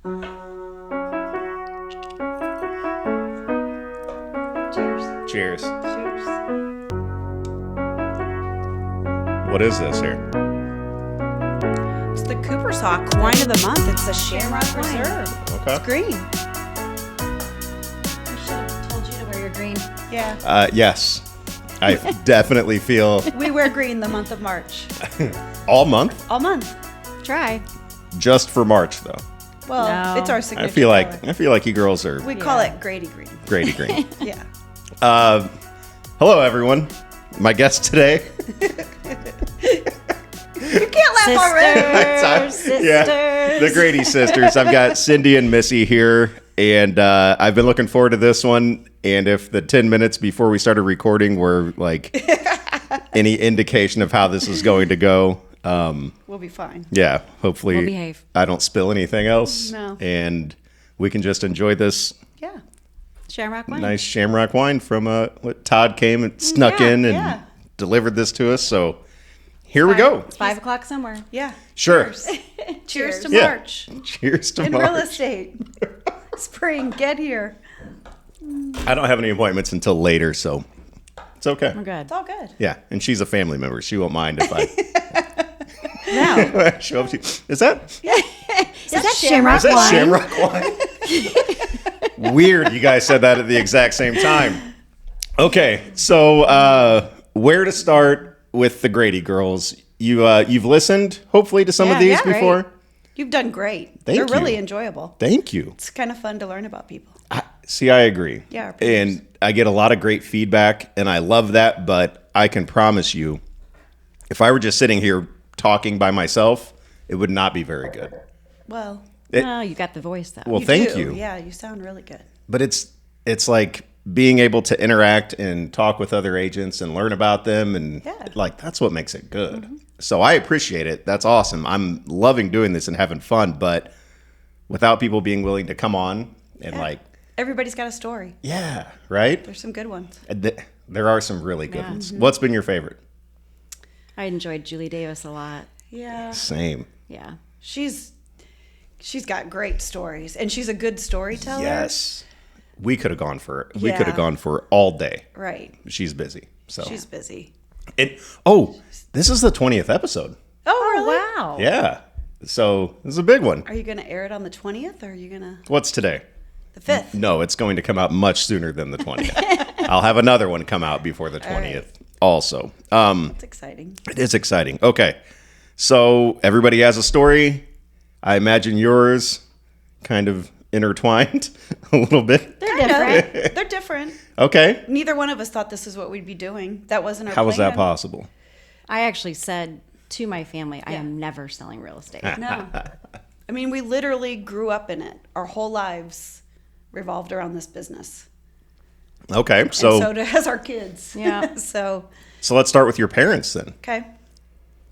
Cheers. Cheers. Cheers. What is this here? It's the Cooper's Hawk Wine of the Month. It's a Shamrock Reserve. Okay. It's green. I should have told you to wear your green. Yeah. Yes. I definitely feel We wear green the month of March. all month, All month. Try. just for March though. Well, No. it's our signature I feel color. like you girls are We call it Grady Green. Grady Green. Yeah. Hello everyone. My guest today. You can't laugh already. Sisters. Yeah, the Grady sisters. I've got Cindy and Missy here, and I've been looking forward to this one. And if the 10 minutes before we started recording were like any indication of how this is going to go, We'll be fine. yeah, hopefully We'll behave. I don't spill anything else. No. And we can just enjoy this Yeah. Shamrock wine. nice Shamrock wine from what Todd came and snuck Yeah, in and yeah. delivered this to us. So here we go. It's 5 o'clock somewhere. Yeah. Sure. Cheers. Cheers to Yeah. March. Cheers to In March. real estate. Spring, get here. I don't have any appointments until later, so it's okay. We're good. It's all good. Yeah, and she's a family member. She won't mind if No. I show up to you. Is that Is that Shamrock is that wine? Shamrock wine? Weird. You guys said that at the exact same time. Okay, so where to start with the Grady girls? You've listened hopefully to some of these Yeah, great. before. You've done great. Thank They're really you. enjoyable. Thank you. It's kind of fun to learn about people. See, I agree. Yeah, our peers. and I get a lot of great feedback, and I love that. But I can promise you, if I were just sitting here talking by myself, it would not be very good. Well, No, you got the voice though. Well, thank do. you. Yeah, you sound really good. But it's like being able to interact and talk with other agents and learn about them, and Yeah. like that's what makes it good. So I appreciate it. That's awesome. I'm loving doing this and having fun, but without people being willing to come on and Yeah. like, Everybody's got a story. yeah, right? There's some good ones. There are some really good Yeah. ones. What's been your favorite? I enjoyed Julie Davis a lot. Yeah. Same. Yeah. She's got great stories, and she's a good storyteller. Yes. We could have gone for Yeah. all day. Right. She's busy. So She's busy. this is the 20th episode. Oh, really? Wow. Yeah. So this is a big one. Are you going to air it on the 20th, or are you going to What's today? the 5th? No, it's going to come out much sooner than the 20th. I'll have another one come out before the 20th also. That's exciting. It is exciting. Okay. So everybody has a story. I imagine yours kind of intertwined a little bit. They're different. They're different. Okay. Neither one of us thought this is what we'd be doing. That wasn't our How was that plan. possible? I actually said to my family, I am never selling real estate. No. I mean, we literally grew up in it. Our whole lives revolved around this business. Okay. And so has our kids. Yeah. So, So let's start with your parents then. okay.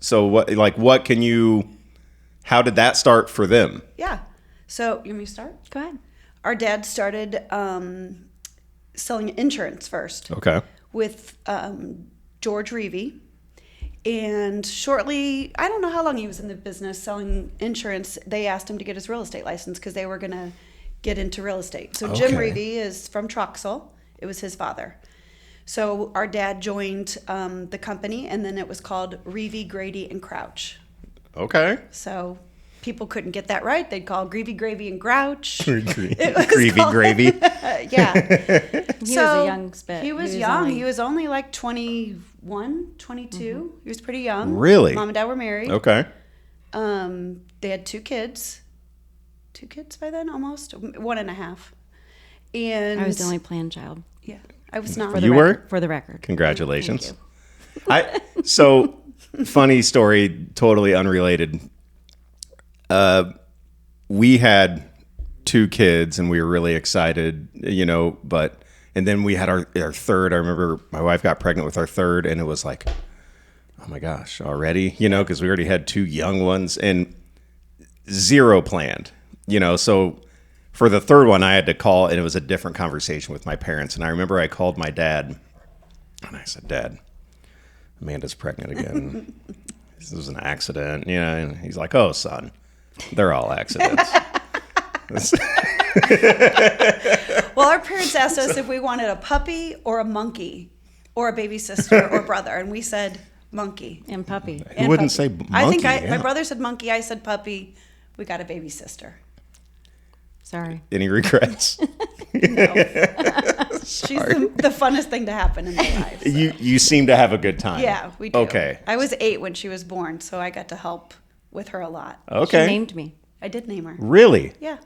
So how did that start for them? Yeah. So, you want me to start? Go ahead. Our dad started selling insurance first Okay. with George Reevy. And shortly, I don't know how long he was in the business selling insurance, they asked him to get his real estate license because they were going to get into real estate. So Jim Okay. Reevy is from Troxel. It was his father. So our dad joined the company, and then it was called Reevy, Grady, and Crouch. Okay. So people couldn't get that right. They'd call Greavy, Gravy, and Grouch. Greavy gravy. Yeah. He was a young spit. He was young. He was only like 21, 22. He was pretty young. Really? Mom and dad were married. Okay. They had 2 kids. 2 kids by then, almost 1.5. And I was the only planned child. Yeah, I was not. For the You were? For the record. Congratulations. Thank So funny story, totally unrelated. We had 2 kids and we were really excited, and then we had our third. I remember my wife got pregnant with our third, and it was like, oh my gosh, already, because we already had 2 young ones and 0 planned, so for the third one, I had to call, and it was a different conversation with my parents. And I remember I called my dad, and I said, Dad, Amanda's pregnant again. This was an accident, and he's like, oh, son, they're all accidents. Well, our parents asked us if we wanted a puppy or a monkey or a baby sister or brother, and we said monkey. And puppy. Who wouldn't say puppy. monkey? I think my Yeah. brother said monkey, I said puppy. We got a baby sister. Sorry. Any regrets? She's the funnest thing to happen in my life. So. You seem to have a good time. Yeah, we do. Okay. I was 8 when she was born, so I got to help with her a lot. Okay. She named me. I did name her. Really? Yeah.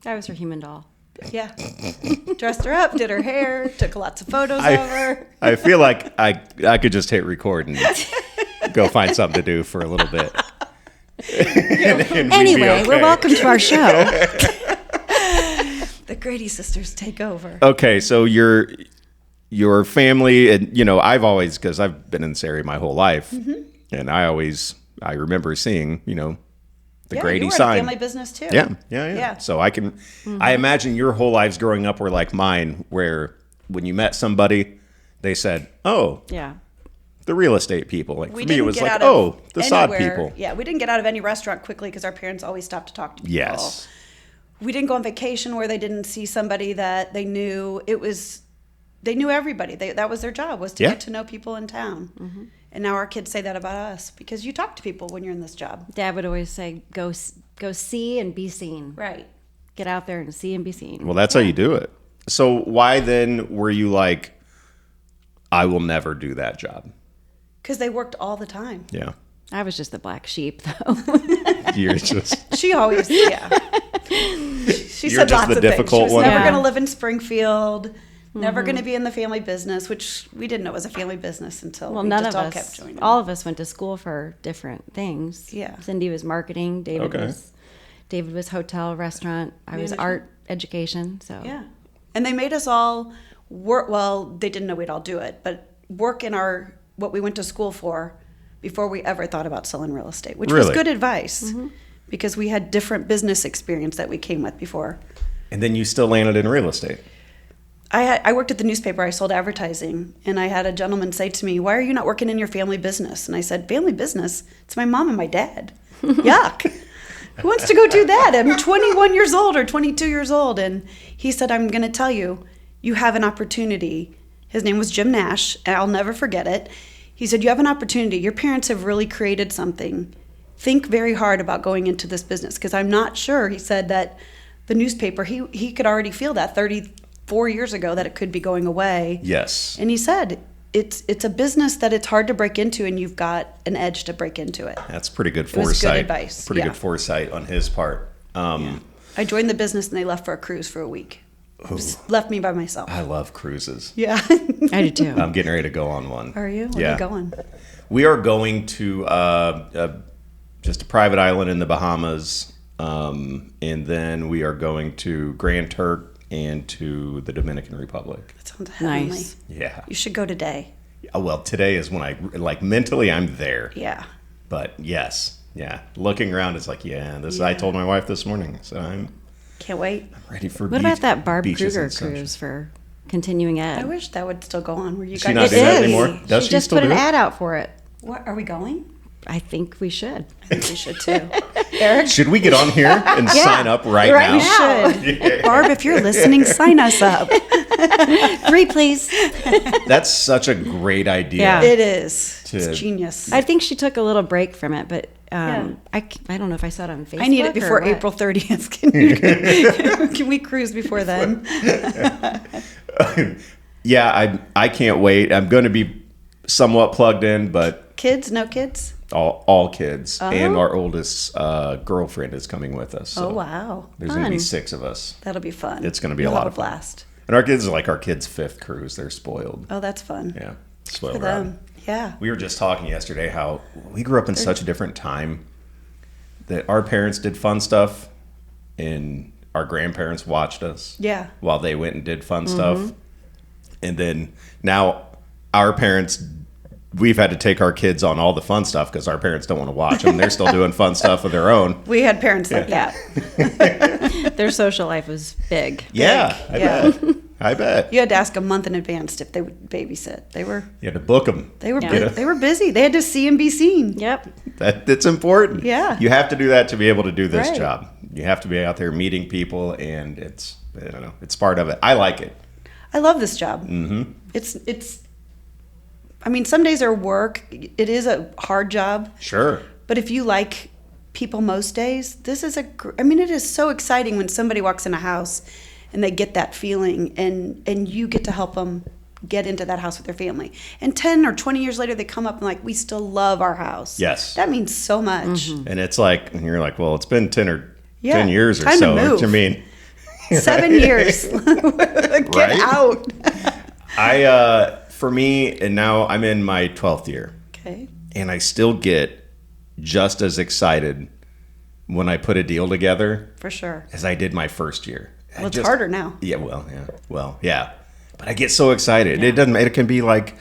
I was her human doll. Yeah. Dressed her up, did her hair, took lots of photos of her. I feel like I could just hit record and go find something to do for a little bit. And we'd be Anyway, we're okay. welcome to our show. The Grady sisters take over. Okay, so your family, and I've always, because I've been in this area my whole life, and I remember seeing the Grady you were in sign. a family business too. Yeah. So I imagine your whole lives growing up were like mine, where when you met somebody, they said, "Oh, Yeah. the real estate people." Like We for me, it didn't was get like, out of "Oh, the sod anywhere. people." Yeah, we didn't get out of any restaurant quickly because our parents always stopped to talk to people. Yes. We didn't go on vacation where they didn't see somebody that they knew. They knew everybody. That was their job, was to Yeah. get to know people in town. And now our kids say that about us because you talk to people when you're in this job. Dad would always say, go see and be seen. Right. Get out there and see and be seen. Well, that's how you do it. So why then were you like, I will never do that job? Because they worked all the time. Yeah. I was just the black sheep, though. You're just She always, yeah. She You're said just lots the of things. She difficult was one. never Yeah. going to live in Springfield, never going to be in the family business, which we didn't know was a family business until Well, we none just of all us, kept joining. all of us went to school for different things. Yeah. Cindy was marketing. David Okay. was hotel, restaurant. I was Management. art education. So Yeah. And they made us all work. Well, they didn't know we'd all do it, but work in what we went to school for before we ever thought about selling real estate, which was Really? good advice because we had different business experience that we came with before. and then you still landed in real estate. I worked at the newspaper. I sold advertising, and I had a gentleman say to me, "Why are you not working in your family business?" And I said, "Family business? It's my mom and my dad. Yuck. Who wants to go do that? I'm 21 years old or 22 years old." And he said, "I'm going to tell you, you have an opportunity." His name was Jim Nash, and I'll never forget it. He said, "You have an opportunity. Your parents have really created something. Think very hard about going into this business." Because I'm not sure, he said, that the newspaper, he could already feel that 34 years ago that it could be going away. Yes. And he said, it's a business that it's hard to break into, and you've got an edge to break into it. That's pretty good was good foresight. advice, Pretty yeah. good foresight on his part. I joined the business, and they left for a cruise for a week. Just left me by myself. I love cruises. Yeah. I did too. I'm getting ready to go on one. Are you? Where Yeah. are you going? We are going to just a private island in the Bahamas, and then we are going to Grand Turk and to the Dominican Republic. That sounds heavenly. Nice. Yeah. You should go today. Well, today is when mentally I'm there. Yeah. But yes, yeah. Looking around, it's like, I told my wife this morning, so I'm Can't wait. ready for What about that Barb beaches Kruger and sunshine. cruise for continuing ed? I wish that would still go on. Where you Does she guys not do that anymore? Does she she just still put do an it? ad out for it. What, are we going? I think we should. I think we should too. Eric? Should we get on here and sign up right We now? should. Barb, if you're listening, sign us up. 3, please. That's such a great idea. Yeah. It is. To- It's genius. I think she took a little break from it, but Yeah. I don't know if I saw it on Facebook. I need it or before what. April 30th. Can we cruise before then? Yeah, I can't wait. I'm going to be somewhat plugged in, but Kids? No kids? all kids. And our oldest girlfriend is coming with us. So Oh, wow. there's going to be Fun. 6 of us. That'll be fun. It's gonna be a We'll lot have of fun. blast. And our kids are like our kids' 5th cruise. They're spoiled. Oh, that's fun. Yeah, spoiled For rotten. them. Yeah. We were just talking yesterday how we grew up in such a different time that our parents did fun stuff and our grandparents watched us Yeah. while they went and did fun stuff. And then now our parents, we've had to take our kids on all the fun stuff because our parents don't want to watch them. They're still doing fun stuff of their own. We had parents like that. Their social life was big. Yeah, I Yeah. bet. I bet. You had to ask a month in advance if they would babysit. They were You had to book them. they were they were busy. They had to see and be seen. Yep. That's important. Yeah. You have to do that to be able to do this Right. job. You have to be out there meeting people, and it's, I don't know, it's part of it. I like it. I love this job. Mm-hmm. It's. I mean, some days are work. It is a hard job. Sure. But if you like people most days, this is I mean, it is so exciting when somebody walks in a house and they get that feeling, and you get to help them get into that house with their family. And 10 or 20 years later, they come up and like, we still love our house. Yes. That means so much. And it's like, and you're like, well, it's been 10 Yeah. years or Time to so. move. I mean, 7 years. Get Right? out. For me, and now I'm in my 12th year, Okay. and I still get just as excited when I put a deal together For sure. as I did my first year. Well, it's harder now. Yeah, yeah. But I get so excited. It doesn't. It can be like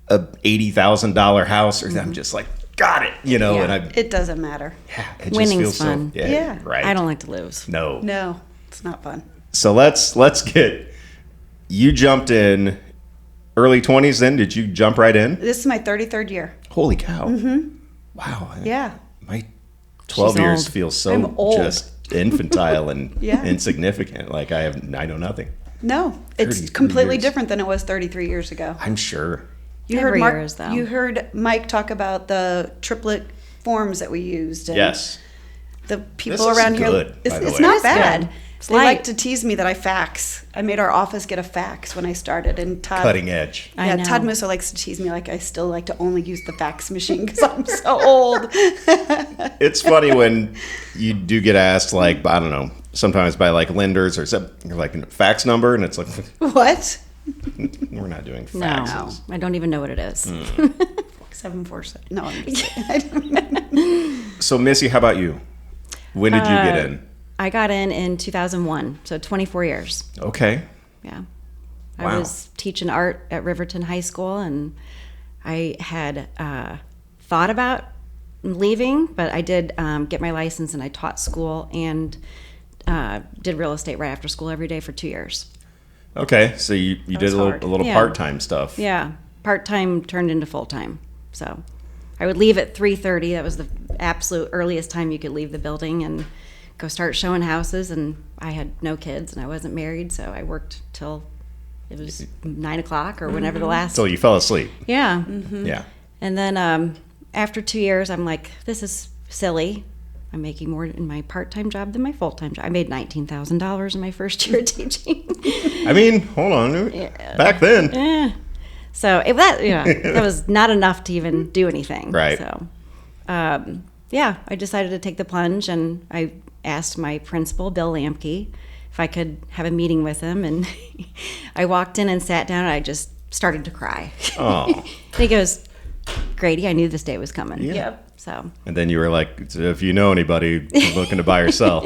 a $80,000 house, or I'm just like, got it, you know. Yeah. And I, It doesn't matter. it just Winning's feels fun. So, Yeah. right. I don't like to lose. No. No, it's not fun. So let's get. You jumped in early 20s. Then did you jump right in? This is my 33rd year. Holy cow! Mm-hmm. Wow. Yeah. My 12 She's years old. feels so I'm old. just infantile and Yeah. insignificant. Like I know nothing. No, it's 33 completely years. different than it was 33 years ago. I'm sure. You Every heard Mark, year is, though. You heard Mike talk about the triplet forms that we used. And Yes. The people This is around here. good, It's, by the it's way. not It's bad. good. It's They light. like to tease me that I fax. I made our office get a fax when I started, and Todd. Cutting edge. I Yeah, know. Todd Musso likes to tease me like I still like to only use the fax machine because I'm so old. It's funny when you do get asked, like, I don't know, sometimes by like lenders or something, you're like, fax number, and it's like, What? we're not doing No, faxes. I don't even know what it is. 747. No, I'm just kidding. So, Missy, how about you? When did you get in? I got in 2001, so 24 years. Okay. Yeah. Wow. I was teaching art at Riverton High School, and I had thought about leaving, but I did get my license, and I taught school and did real estate right after school every day for 2 years. Okay. So you did was a hard. little Yeah. part-time stuff. Yeah, part-time turned into full-time. So I would leave at 3:30. That was the absolute earliest time you could leave the building and go start showing houses. And I had no kids, and I wasn't married, so I worked till it was 9 o'clock or whenever the last. Until you fell asleep. Yeah. Yeah. And then after 2 years, I'm like, this is silly. I'm making more in my part-time job than my full-time job. I made $19,000 in my first year of teaching. I mean, hold on. Back then. So that was not enough to even do anything. Right. So, I decided to take the plunge, and I asked my principal, Bill Lampke, if I could have a meeting with him. And I walked in and sat down, and I just started to cry. Oh. And he goes, Grady, I knew this day was coming. Yeah. Yep. So, And then you were like, so if you know anybody looking to buy or sell.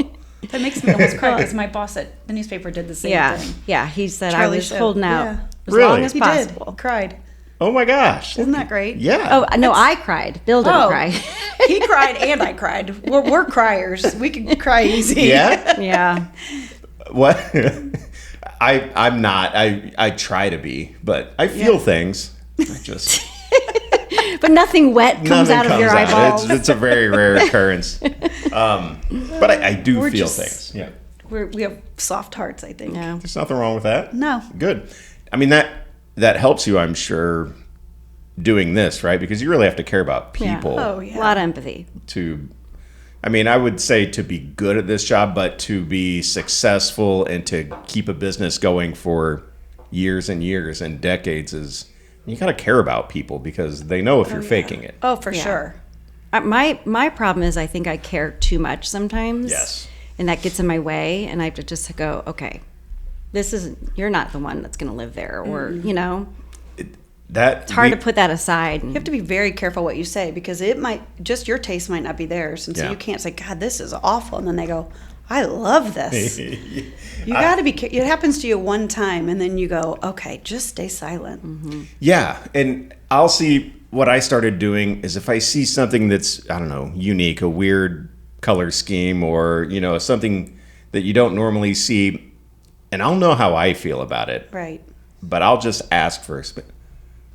That makes me almost cry because my boss at the newspaper did the same thing. yeah, he said I Charlie was Show. holding out Yeah. as Really? long as He possible. did. Cried. Oh my gosh. Isn't that great? Yeah. Oh, no, I cried. Bill didn't cry. He cried and I cried. We're criers. We can cry easy. Yeah? Yeah. What? I'm not. I try to be, but I feel things. I just But nothing wet comes nothing out of comes your out. eyeballs. It's a very rare occurrence. But I do We're feel just- things. Yeah. We have soft hearts, I think. Yeah. There's nothing wrong with that. No. Good. I mean that helps you, I'm sure, doing this, right? Because you really have to care about Yeah. people Oh, yeah. A lot of empathy. to I mean, I would say to be good at this job, but to be successful and to keep a business going for years and years and decades is you got to care about people because they know if you're faking it. Oh, for Yeah. sure. My problem is I think I care too much sometimes. Yes. And that gets in my way, and I have to just go, okay, you're not the one that's going to live there, or That it's hard to put that aside. You have to be very careful what you say because it might just your taste might not be theirs, and so Yeah. you can't say, "God, this is awful," and then they go, "I love this." You got to be. It happens to you one time, and then you go, "Okay, just stay silent." Mm-hmm. Yeah, and I'll see what I started doing is if I see something that's I don't know unique, a weird color scheme, or something that you don't normally see, and I'll know how I feel about it, Right. but I'll just ask for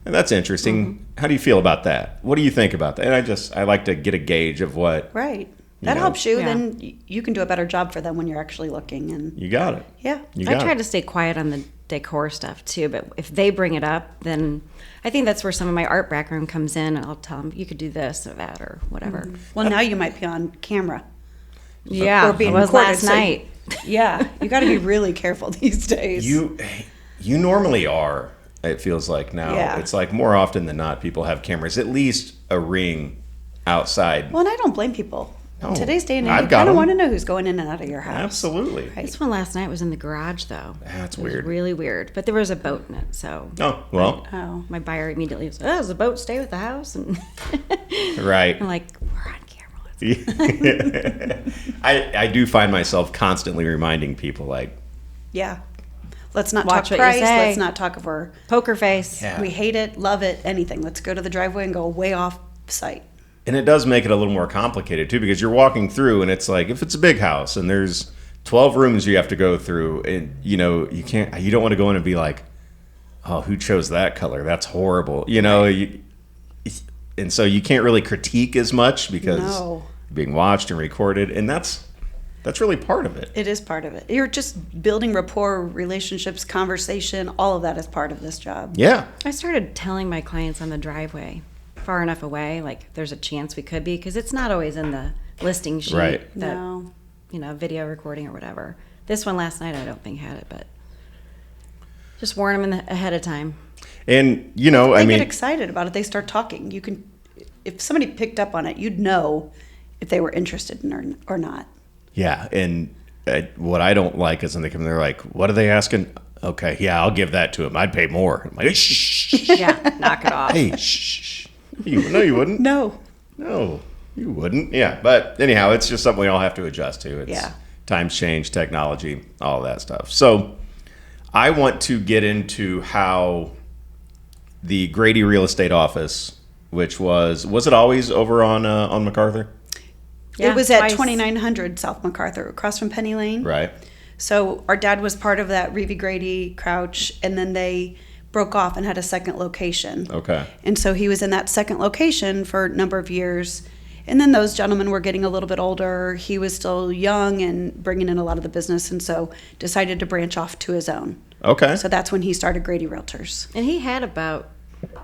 and that's interesting. How do you feel about that? What do you think about that? And I like to get a gauge of what. Right. That know. helps you. Yeah. Then you can do a better job for them when you're actually looking. And You got it. yeah. You I got try it. to stay quiet on the decor stuff too, but if they bring it up, then I think that's where some of my art background comes in, and I'll tell them you could do this or that or whatever. Well, now you might be on camera. Yeah, Or being it was recorded, last so- night. Yeah. You got to be really careful these days. You normally are. It feels like now. Yeah. It's like more often than not, people have cameras, at least a ring outside. Well, and I don't blame people. No, In today's day and age, I've you got kind of 'em. want to know who's going in and out of your house. Absolutely. Right. This one last night was in the garage, though. That's It was weird. really weird, but there was a boat in it, so Oh, well, Oh. my buyer immediately was, "Oh, does the boat stay with the house?" And right. I'm like, "We're on camera." I do find myself constantly reminding people, like, Yeah. Let's not Watch talk what you price. say. Let's not talk of our, Poker face. Yeah. we hate it, love it, anything. Let's go to the driveway and go way off site. and it does make it a little more complicated too, because you're walking through and it's like, if it's a big house and there's 12 rooms you have to go through, and you don't want to go in and be like, oh, who chose that color? That's horrible. And so you can't really critique as much because No. you're being watched and recorded, and that's really part of it. It is part of it. You're just building rapport, relationships, conversation. All of that is part of this job. Yeah. I started telling my clients on the driveway, far enough away, like there's a chance we could be, because it's not always in the listing sheet. Right. That, No. video recording or whatever. This one last night, I don't think had it, but just warn them ahead of time. And, They I mean, get excited about it. They start talking. You can, if somebody picked up on it, you'd know if they were interested in or not. yeah. And what I don't like is when they come in, they're like, what are they asking? Okay, yeah, I'll give that to him. I'd pay more. I'm like, shh. Yeah, knock it off. Hey, shh. No, you wouldn't. No. No, you wouldn't. Yeah, but anyhow, it's just something we all have to adjust to. It's Yeah. times change, technology, all that stuff. So I want to get into how the Grady real estate office, which was it always over on MacArthur? Yeah, it was at twice. 2900 South MacArthur, across from Penny Lane. Right. So our dad was part of that Reeve Grady Crouch, and then they broke off and had a second location. Okay. And so he was in that second location for a number of years. And then those gentlemen were getting a little bit older. He was still young and bringing in a lot of the business, and so decided to branch off to his own. Okay. So that's when he started Grady Realtors. And he had about,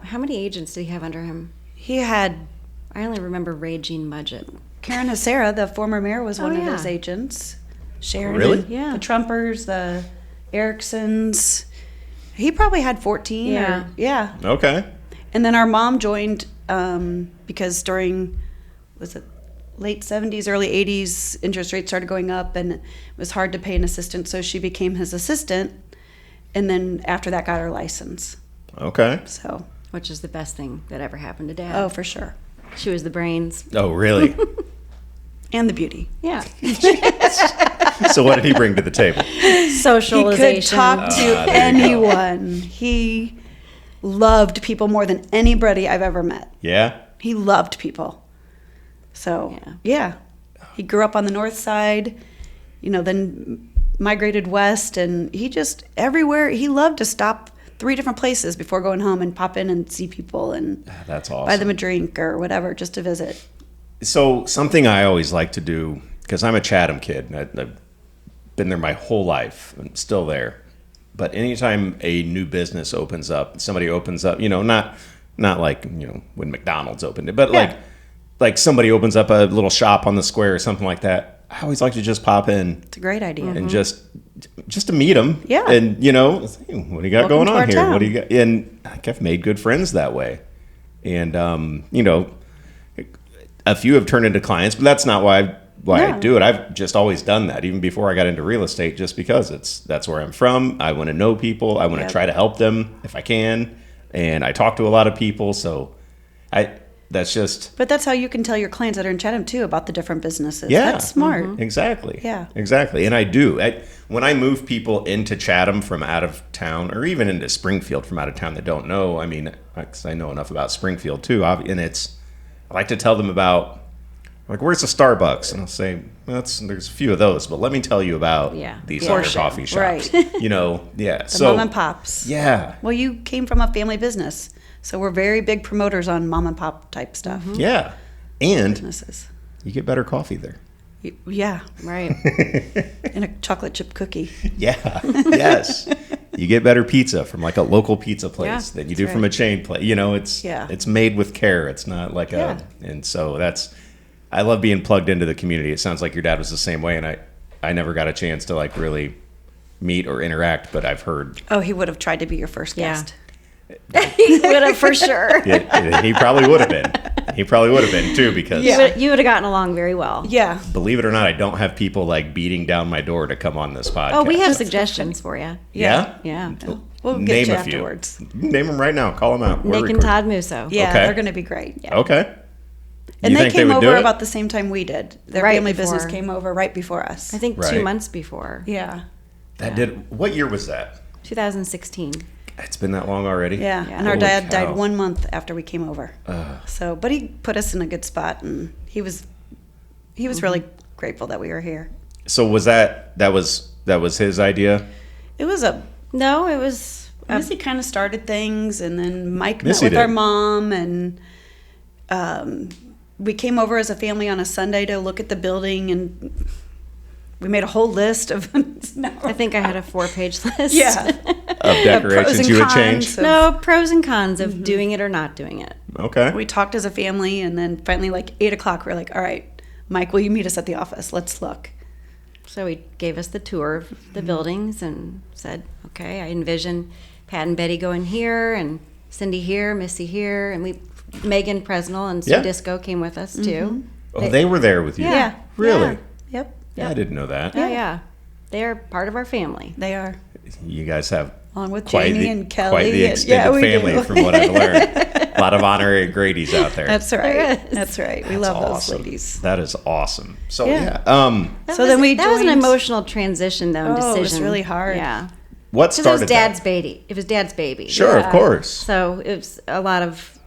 how many agents did he have under him? He had I only remember Ray Jean Mudgett. Karen Hasera, the former mayor, was one of yeah. his agents. Sharon, Really? Yeah. the Trumpers, the Ericksons. He probably had 14. Yeah. Yeah. Okay. And then our mom joined because during, was it late 70s, early 80s, interest rates started going up and it was hard to pay an assistant. So she became his assistant. And then after that got her license. Okay. So, Which is the best thing that ever happened to Dad. oh, for sure. She was the brains. Oh, really? And the beauty. Yeah. So what did he bring to the table? Socialization. He could talk to there you go. anyone. He loved people more than anybody I've ever met. Yeah. He loved people. So, yeah. He grew up on the north side, then migrated west, and he just everywhere. He loved to stop 3 different places before going home and pop in and see people and That's awesome. buy them a drink or whatever just to visit. So something I always like to do, because I'm a Chatham kid, and I've been there my whole life, and still there. But anytime a new business opens up, somebody opens up, not like when McDonald's opened it, but Yeah. like somebody opens up a little shop on the square or something like that. I always like to just pop in It's a great idea. and just to meet them. Yeah. And hey, what do you got Welcome going to on our here? town. What do you got? And I've made good friends that way. And a few have turned into clients, but that's not why I No. do it. I've just always done that, even before I got into real estate, just because that's where I'm from. I want to know people. I want to Yep. try to help them if I can. And I talk to a lot of people, so that's just But that's how you can tell your clients that are in Chatham too about the different businesses. Yeah. That's smart. Exactly. Yeah. Exactly. And I do. When I move people into Chatham from out of town, or even into Springfield from out of town that don't know, 'cause I know enough about Springfield too, and I like to tell them about Like, where's the Starbucks? And I'll say, there's a few of those, but let me tell you about these other Portion. coffee shops. Right. You know, yeah. The So mom and pops. yeah, Well, you came from a family business, so we're very big promoters on mom and pop type stuff. yeah, and Businesses. you get better coffee there. Yeah, Right. and a chocolate chip cookie. Yeah, yes. You get better pizza from like a local pizza place Yeah, than you do that's from right. a chain place. You know, it's Yeah. it's made with care. It's not like and so I love being plugged into the community. It sounds like your dad was the same way, and I never got a chance to like really meet or interact, but I've heard Oh, he would have tried to be your first Yeah. guest. He would have for sure. he probably would have been. He probably would have been too, because You would have gotten along very well. Yeah. believe it or not, I don't have people like beating down my door to come on this podcast. Oh, we have suggestions for you. Yeah? Yeah. We'll get Name you a few. afterwards. Name them right now. Call them out. We're Nick and recording. Todd Musso. Yeah, Okay. they're going to be great. Okay. And You they think came would do over it? about the same time we did. Their Right family business before. came over right before us. I think Right. 2 months before. Yeah. That did. What year was that? 2016. It's been that long already. Yeah. Yeah. And our Holy dad cow. died 1 month after we came over. So, but he put us in a good spot, and he was really grateful that we were here. So was that was his idea? It was No, it was. Missy kind of started things, and then Mike Missy met with our did. mom, and we came over as a family on a Sunday to look at the building, and we made a whole list of. No. I think I had a 4-page list. Yeah. Of decorations you would change? cons of- No, pros and cons of doing it or not doing it. Okay. We talked as a family, and then finally, like 8:00, we're like, "All right, Mike, will you meet us at the office? Let's look." So he gave us the tour of the buildings and said, okay, I envision Pat and Betty going here and Cindy here, Missy here, and Megan Presnell and Sue Yeah. Disco came with us too. Oh, they were there with you. Yeah. Really? Yep. Yeah, I didn't know that. Yeah. They're part of our family. They are, You guys have along with quite Jamie the, and Kelly. quite the and- extended we family, do. from what I've learned. A lot of honorary Grady's out there. That's There right. is. That's right. We That's love awesome. those ladies. That is awesome. So Yeah. That was an joined- emotional transition though. and Oh, it was decision. really hard. Yeah. what Because it started was Dad's that? baby. It was Dad's baby. Sure, of Yeah. course. So it was a lot of,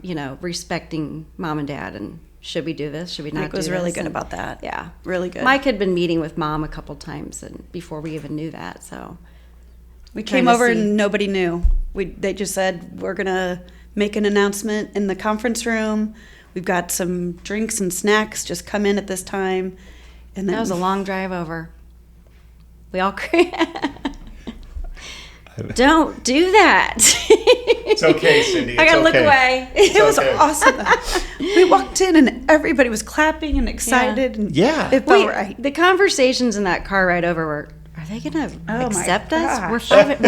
respecting Mom and Dad and should we do this? Should we not Mike do was this? really good And- about that. Yeah. Really good. Mike had been meeting with Mom a couple times and before we even knew that. So We trying came to over see. and nobody knew. They just said, we're going to make an announcement in the conference room. We've got some drinks and snacks. Just come in at this time. And then that was a long drive over. We all don't do that. It's okay, Cindy. I it's gotta look okay. away. It was okay. awesome. We walked in and everybody was clapping and excited. And Yeah. it felt Wait, right. the conversations in that car ride over were, are they gonna my accept us? gosh. We're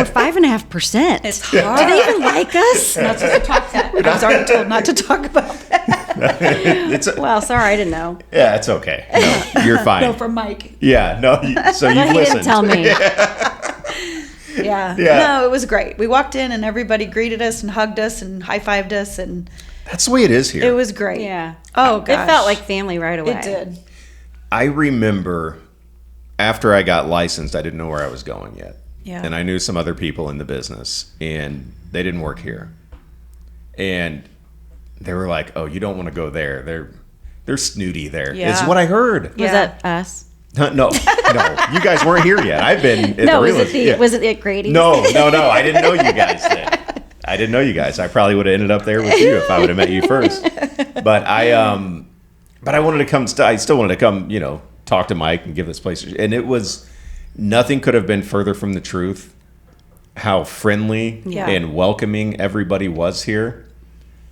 5.5%. It's hard. Do they even like us? Not to talk that. I was already told not to talk about that. It's Well, sorry, I didn't know. yeah, it's okay. No, you're fine. No, from Mike. Yeah, no. So you've He listened. didn't tell me. Yeah. Yeah. No, it was great. We walked in and everybody greeted us and hugged us and high-fived us, and That's the way it is here. it was great. Yeah. Oh, gosh. It felt like family right away. It did. I remember after I got licensed, I didn't know where I was going yet. Yeah. And I knew some other people in the business, and they didn't work here. And they were like, "Oh, you don't want to go there. They're snooty there." Is Yeah. what I heard. Was Yeah. that us? No, you guys weren't here yet. I've been at No, the was real it was it Grady? No, I didn't know you guys then. I didn't know you guys. I probably would have ended up there with you if I would have met you first. But I wanted to come. I still wanted to come. Talk to Mike and give this place. And it was nothing could have been further from the truth. How friendly Yeah. and welcoming everybody was here.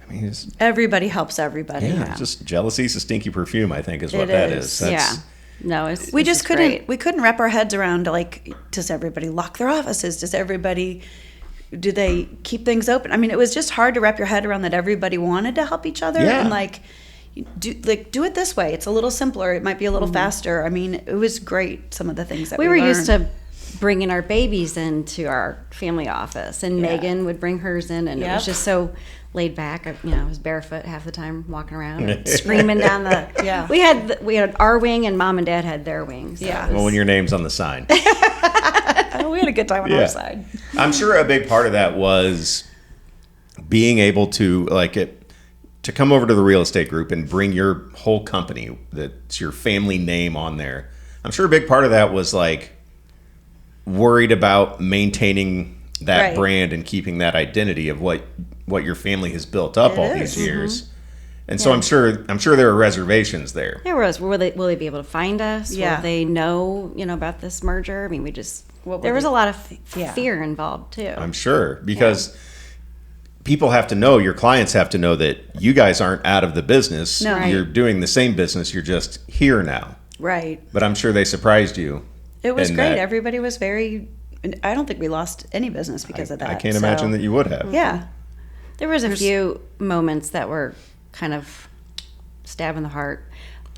I mean, it's, Everybody helps everybody. yeah, just jealousy's a stinky perfume. I think is what It that is. is. That's, Yeah. No, We just couldn't wrap our heads around, like, does everybody lock their offices? Do they keep things open? I mean, it was just hard to wrap your head around that everybody wanted to help each other Yeah. and do it this way. It's a little simpler. It might be a little faster. I mean, it was great. Some of the things that We were used learned. to bringing our babies into our family office, and Megan would bring hers in, and it Yep. was just so laid back. I was barefoot half the time, walking around, and screaming down the. Yeah. We had our wing, and Mom and Dad had their wing. So Yeah. it was- well, when your name's on the sign. Oh, we had a good time on Yeah. our side. I'm sure a big part of that was being able to to come over to the real estate group and bring your whole company, that's your family name on there. I'm sure a big part of that was like worried about maintaining that Right. brand and keeping that identity of what your family has built up It all is. these years. And so I'm sure there are reservations there. There was. Will they be able to find us? Yeah. Will they know, about this merger? I mean, What there would was they- a lot of Yeah. fear involved too. I'm sure, because people have to know, your clients have to know that you guys aren't out of the business. No. Right. You're doing the same business. You're just here now. Right. But I'm sure they surprised you. It was in great. that- Everybody was very. I don't think we lost any business because of that. I can't so- imagine that you would have. Yeah. There was a few moments that were kind of stab in the heart.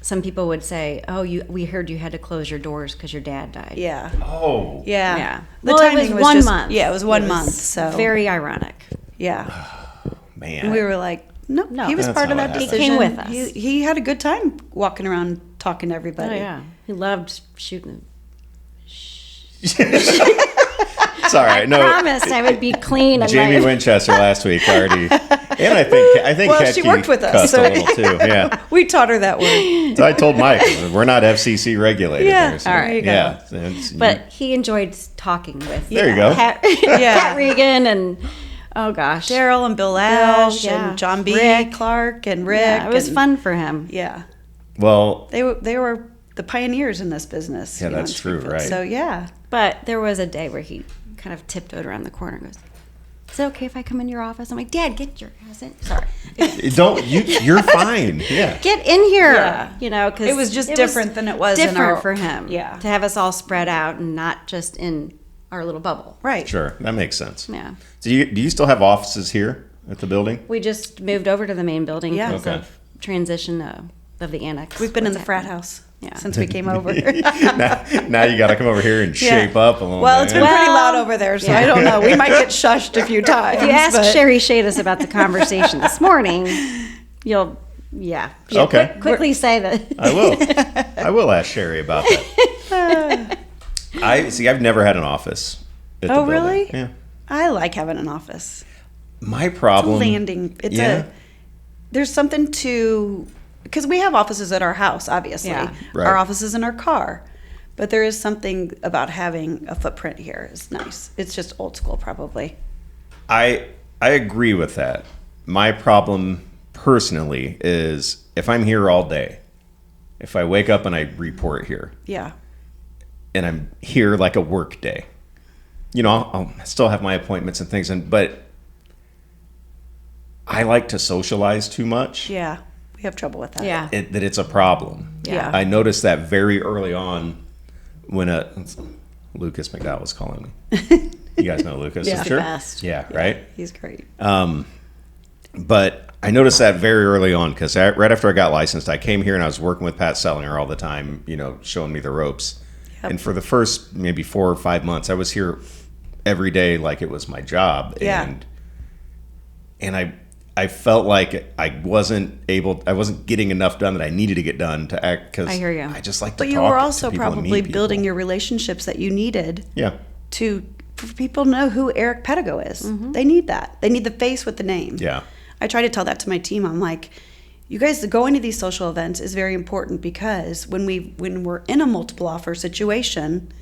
Some people would say, "Oh, we heard you had to close your doors because your dad died." Yeah. Oh. Yeah. Yeah. The Well, it timing was 1 just- month. Yeah, it was 1 month. So Very ironic. yeah. Man. And we were like, no, No. he was That's part of not that what decision. happened. He came with us. He had a good time walking around talking to Oh everybody. yeah, he loved shooting. It's all right. No. Promised I would be clean. And Jamie my, Winchester last week already. And I think Well, she Ketke worked with us, cussed so- a little too. Yeah. We taught her that word. So I told Mike, we're not FCC regulated. Yeah. Here, so, All right. There you go. Yeah. It's- but he enjoyed talking with. There you go. Pat, Yeah. Pat Regan and oh gosh, Daryl and Bill Ash yeah. and John B. Rick. Clark and Rick. Yeah, it was and- fun for him. Yeah. well, They were the pioneers in this business. Yeah, you know, that's in true, Springfield. right. So yeah. But there was a day where he kind of tiptoed around the corner and goes, "Is it okay if I come in your office?" I'm like, "Dad, get your ass in." Sorry. you're fine. Yeah. Get in here. Yeah. Because It was just different than it was in different our- for him. Yeah. To have us all spread out and not just in our little bubble. Right. Sure. That makes sense. Yeah. Do you still have offices here at the building? We just moved over to the main building Yeah. because Okay. of transition of the annex. We've been in the What's frat happening. house Yeah. since we came over. now you got to come over here and Yeah. shape up a little Well, bit. it's been pretty loud over there, so I don't know. We might get shushed a few times. If you ask but- Sherry Shadis about the conversation this morning, you'll Okay. quickly say that. I will. I will ask Sherry about that. I've never had an office. At the Oh, building. really? Yeah. I like having an office. My It's a problem. landing. It's Yeah. there's something to, because we have offices at our house, obviously. Yeah. Right. Our office is in our car. But there is something about having a footprint here is nice. It's just old school, probably. I agree with that. My problem personally is if I'm here all day, if I wake up and I report here, Yeah. and I'm here like a work day, I'll still have my appointments and things, but I like to socialize too much. Yeah. We have trouble with that. Yeah. That it's a problem. Yeah. I noticed that very early on when Lucas McDowell was calling me. You guys know Lucas, Yeah. I'm The sure? best. Yeah, right? He's great. But I noticed that very early on because right after I got licensed, I came here and I was working with Pat Sellinger all the time, showing me the ropes. Yep. And for the first maybe 4 or 5 months, I was here every day like it was my job. Yeah. And I felt like I wasn't getting enough done that I needed to get done to act because I hear you. I just like to But talk you were to also people and probably meet building people. your relationships that you needed Yeah. for people to know who Eric Pedigo is. They need that. They need the face with the name. Yeah. I try to tell that to my team. I'm like, you guys going to these social events is very important because when we're in a multiple offer situation,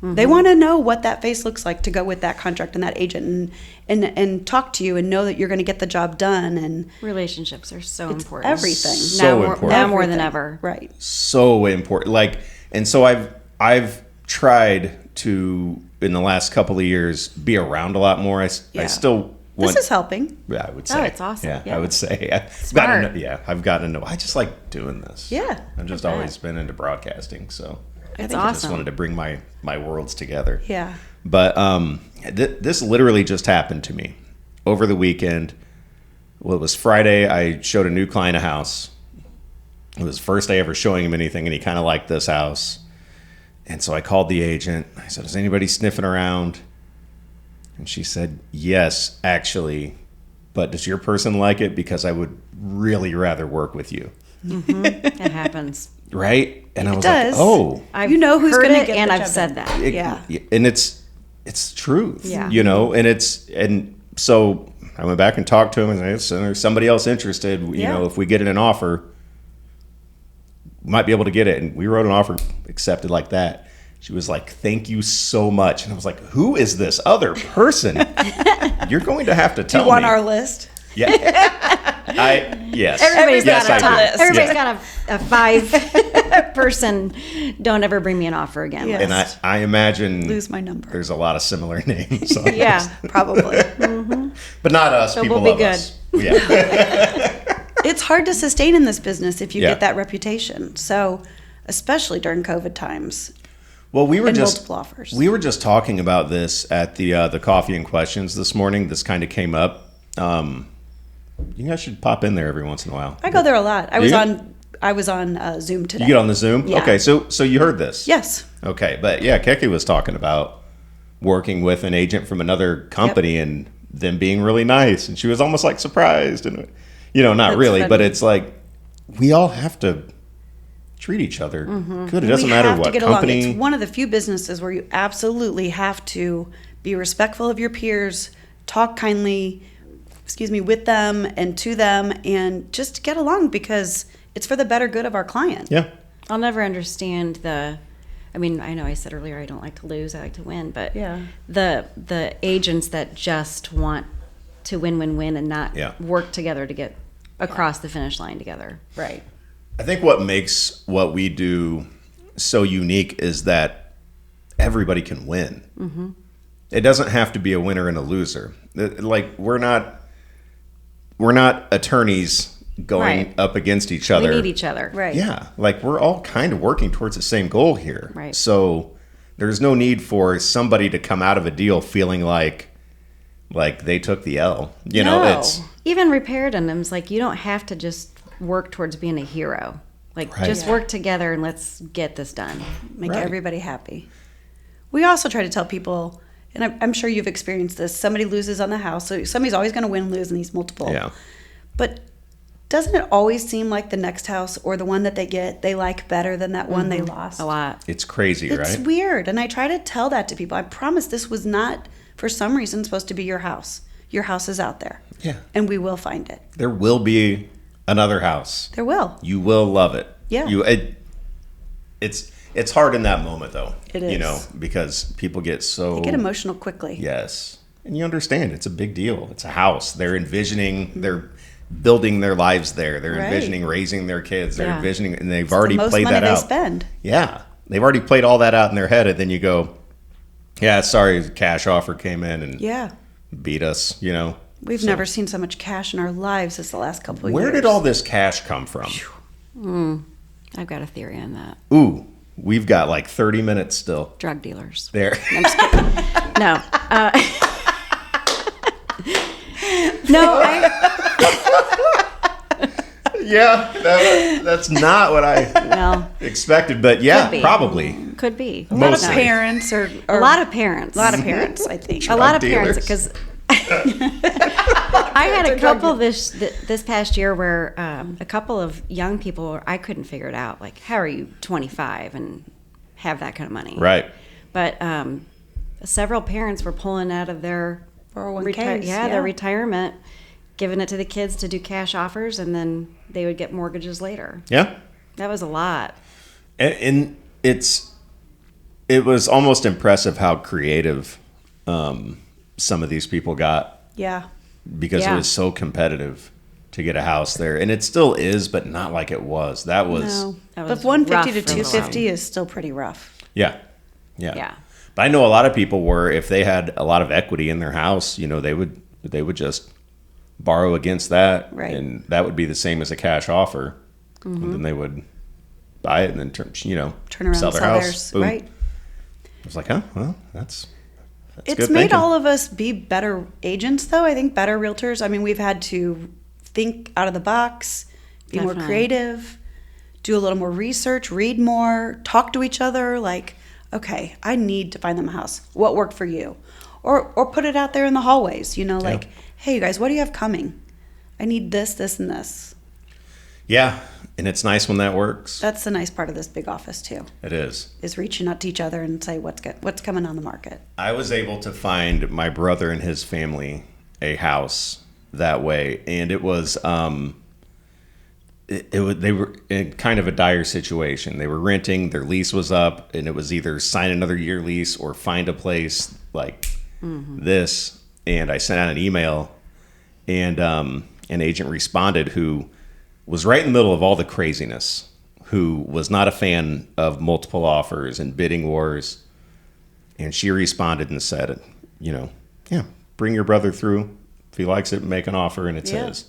they want to know what that face looks like to go with that contract and that agent and talk to you and know that you're going to get the job done and Relationships are so it's important. everything. So important. Now more than Everything. ever. Right. So important. And so I've tried to in the last couple of years be around a lot more. I Yeah. still want. This is helping. Yeah, I would say. it's awesome. Yeah, Yeah. I would say. I've Smart. gotten to know. I just like doing this. Yeah. I've just bet. always been into broadcasting, so It's I just awesome. wanted to bring my worlds together. Yeah. But this literally just happened to me over the weekend. Well, it was Friday. I showed a new client a house. It was the first day ever showing him anything, and he kind of liked this house. And so I called the agent. I said, "Is anybody sniffing around?" And she said, "Yes, actually. But does your person like it? Because I would really rather work with you." It happens. Right? And I was does. like, "Oh." I've You know who's heard gonna it, get and the I've job said done. that. Yeah. And it's truth. Yeah. And so I went back and talked to him and said, "So there's somebody else interested. You Yeah. know, if we get an offer, we might be able to get it." And we wrote an offer, accepted like that. She was like, "Thank you so much." And I was like, "Who is this other person?" You're going to have to tell You want me. our list? Yeah. Yes. Everybody's Yes, got a I top do. list. Everybody's Yeah. got a 5 person. Don't ever bring me an offer again. Yeah. And I imagine Lose my number. there's a lot of similar names. On Yeah. this. Probably. But not us. So People we'll be love good. us. Yeah. It's hard to sustain in this business if you Yeah. get that reputation. So, especially during COVID times. Well, we were And just multiple offers. we were just talking about this at the coffee and questions this morning. This kind of came up. You guys should pop in there every once in a while. I go there a lot. I Do was on Zoom today. You get on the Zoom? Yeah. Okay, so you heard this. Yes. Okay, but yeah, Keke was talking about working with an agent from another company and them being really nice, and she was almost like surprised, and not That's really, but funny. it's like we all have to treat each other good. It doesn't We matter have to what get along. company. It's one of the few businesses where you absolutely have to be respectful of your peers, talk kindly, with them and to them, and just get along because it's for the better good of our client. Yeah, I'll never understand I know I said earlier I don't like to lose, I like to win, but Yeah. the agents that just want to win and not Yeah. work together to get across the finish line together. Right. I think what makes what we do so unique is that everybody can win. Mm-hmm. It doesn't have to be a winner and a loser. Like we're not attorneys going Right. up against each other. We need each other. Right. Yeah, like we're all kind of working towards the same goal here. Right. So there's no need for somebody to come out of a deal feeling like they took the L. No. It's Even repair denims, like you don't have to just work towards being a hero. Like Right. just Yeah. work together and let's get this done. Make Right. everybody happy. We also try to tell people, and I'm sure you've experienced this, somebody loses on the house, so somebody's always going to win and lose in these multiple. Yeah. But doesn't it always seem like the next house or the one that they like better than that one they lost? A lot. it's crazy, It's right? weird. And I try to tell that to people. I promise this was not, for some reason, supposed to be your house. Your house is out there. Yeah. And we will find it. There will be another house. There will. You will love it. Yeah. It's hard in that moment though. It is. Because people get so They get emotional quickly. Yes. And you understand it's a big deal. It's a house. They're envisioning, they're building their lives there. They're Right. envisioning raising their kids. They're Yeah. envisioning, and they've It's the already most played money that they out. spend. Yeah. They've already played all that out in their head. And then you go, yeah, sorry, cash offer came in and Yeah. beat us, We've So- never seen so much cash in our lives as the last couple of Where years. did all this cash come from? I've got a theory on that. Ooh, we've got like 30 minutes still. Drug dealers. There. I'm just kidding. No. No, Yeah, that's not what I well, expected, but yeah, Could be. probably. could be. A lot of Mostly. parents or A lot of parents. A lot of parents, I think. A lot of Drug parents dealers. because I had a couple this past year where a couple of young people, I couldn't figure it out. Like, how are you 25 and have that kind of money? Right. But several parents were pulling out of their 401ks, their retirement, giving it to the kids to do cash offers, and then they would get mortgages later. Yeah. That was a lot. And it was almost impressive how creative some of these people got Yeah. because it Yeah. was so competitive to get a house there. And it still is, but not like it was. That was, No. That But was 150 to rough for a 250 is still pretty rough. yeah. Yeah. Yeah. But I know a lot of people were, if they had a lot of equity in their house, they would just borrow against that. Right. And that would be the same as a cash offer. And then they would buy it and then turn Turn around sell and their sell house. theirs. Boom. Right. I was like, huh? Well, that's It's good made thinking. all of us be better agents, though. I think better realtors. I mean, we've had to think out of the box, be more Definitely. creative, do a little more research, read more, talk to each other. Like, okay, I need to find them a house. What worked for you? Or put it out there in the hallways. Like, hey, you guys, what do you have coming? I need this, this, and this. Yeah, and it's nice when that works. That's the nice part of this big office too, It is. is reaching out to each other and say what's coming on the market. I was able to find my brother and his family a house that way, and it was they were in kind of a dire situation. They were renting, their lease was up, and it was either sign another year lease or find a place like this. And I sent out an email, and an agent responded who was right in the middle of all the craziness, who was not a fan of multiple offers and bidding wars. And she responded and said, yeah, bring your brother through. If he likes it, make an offer, and it's his.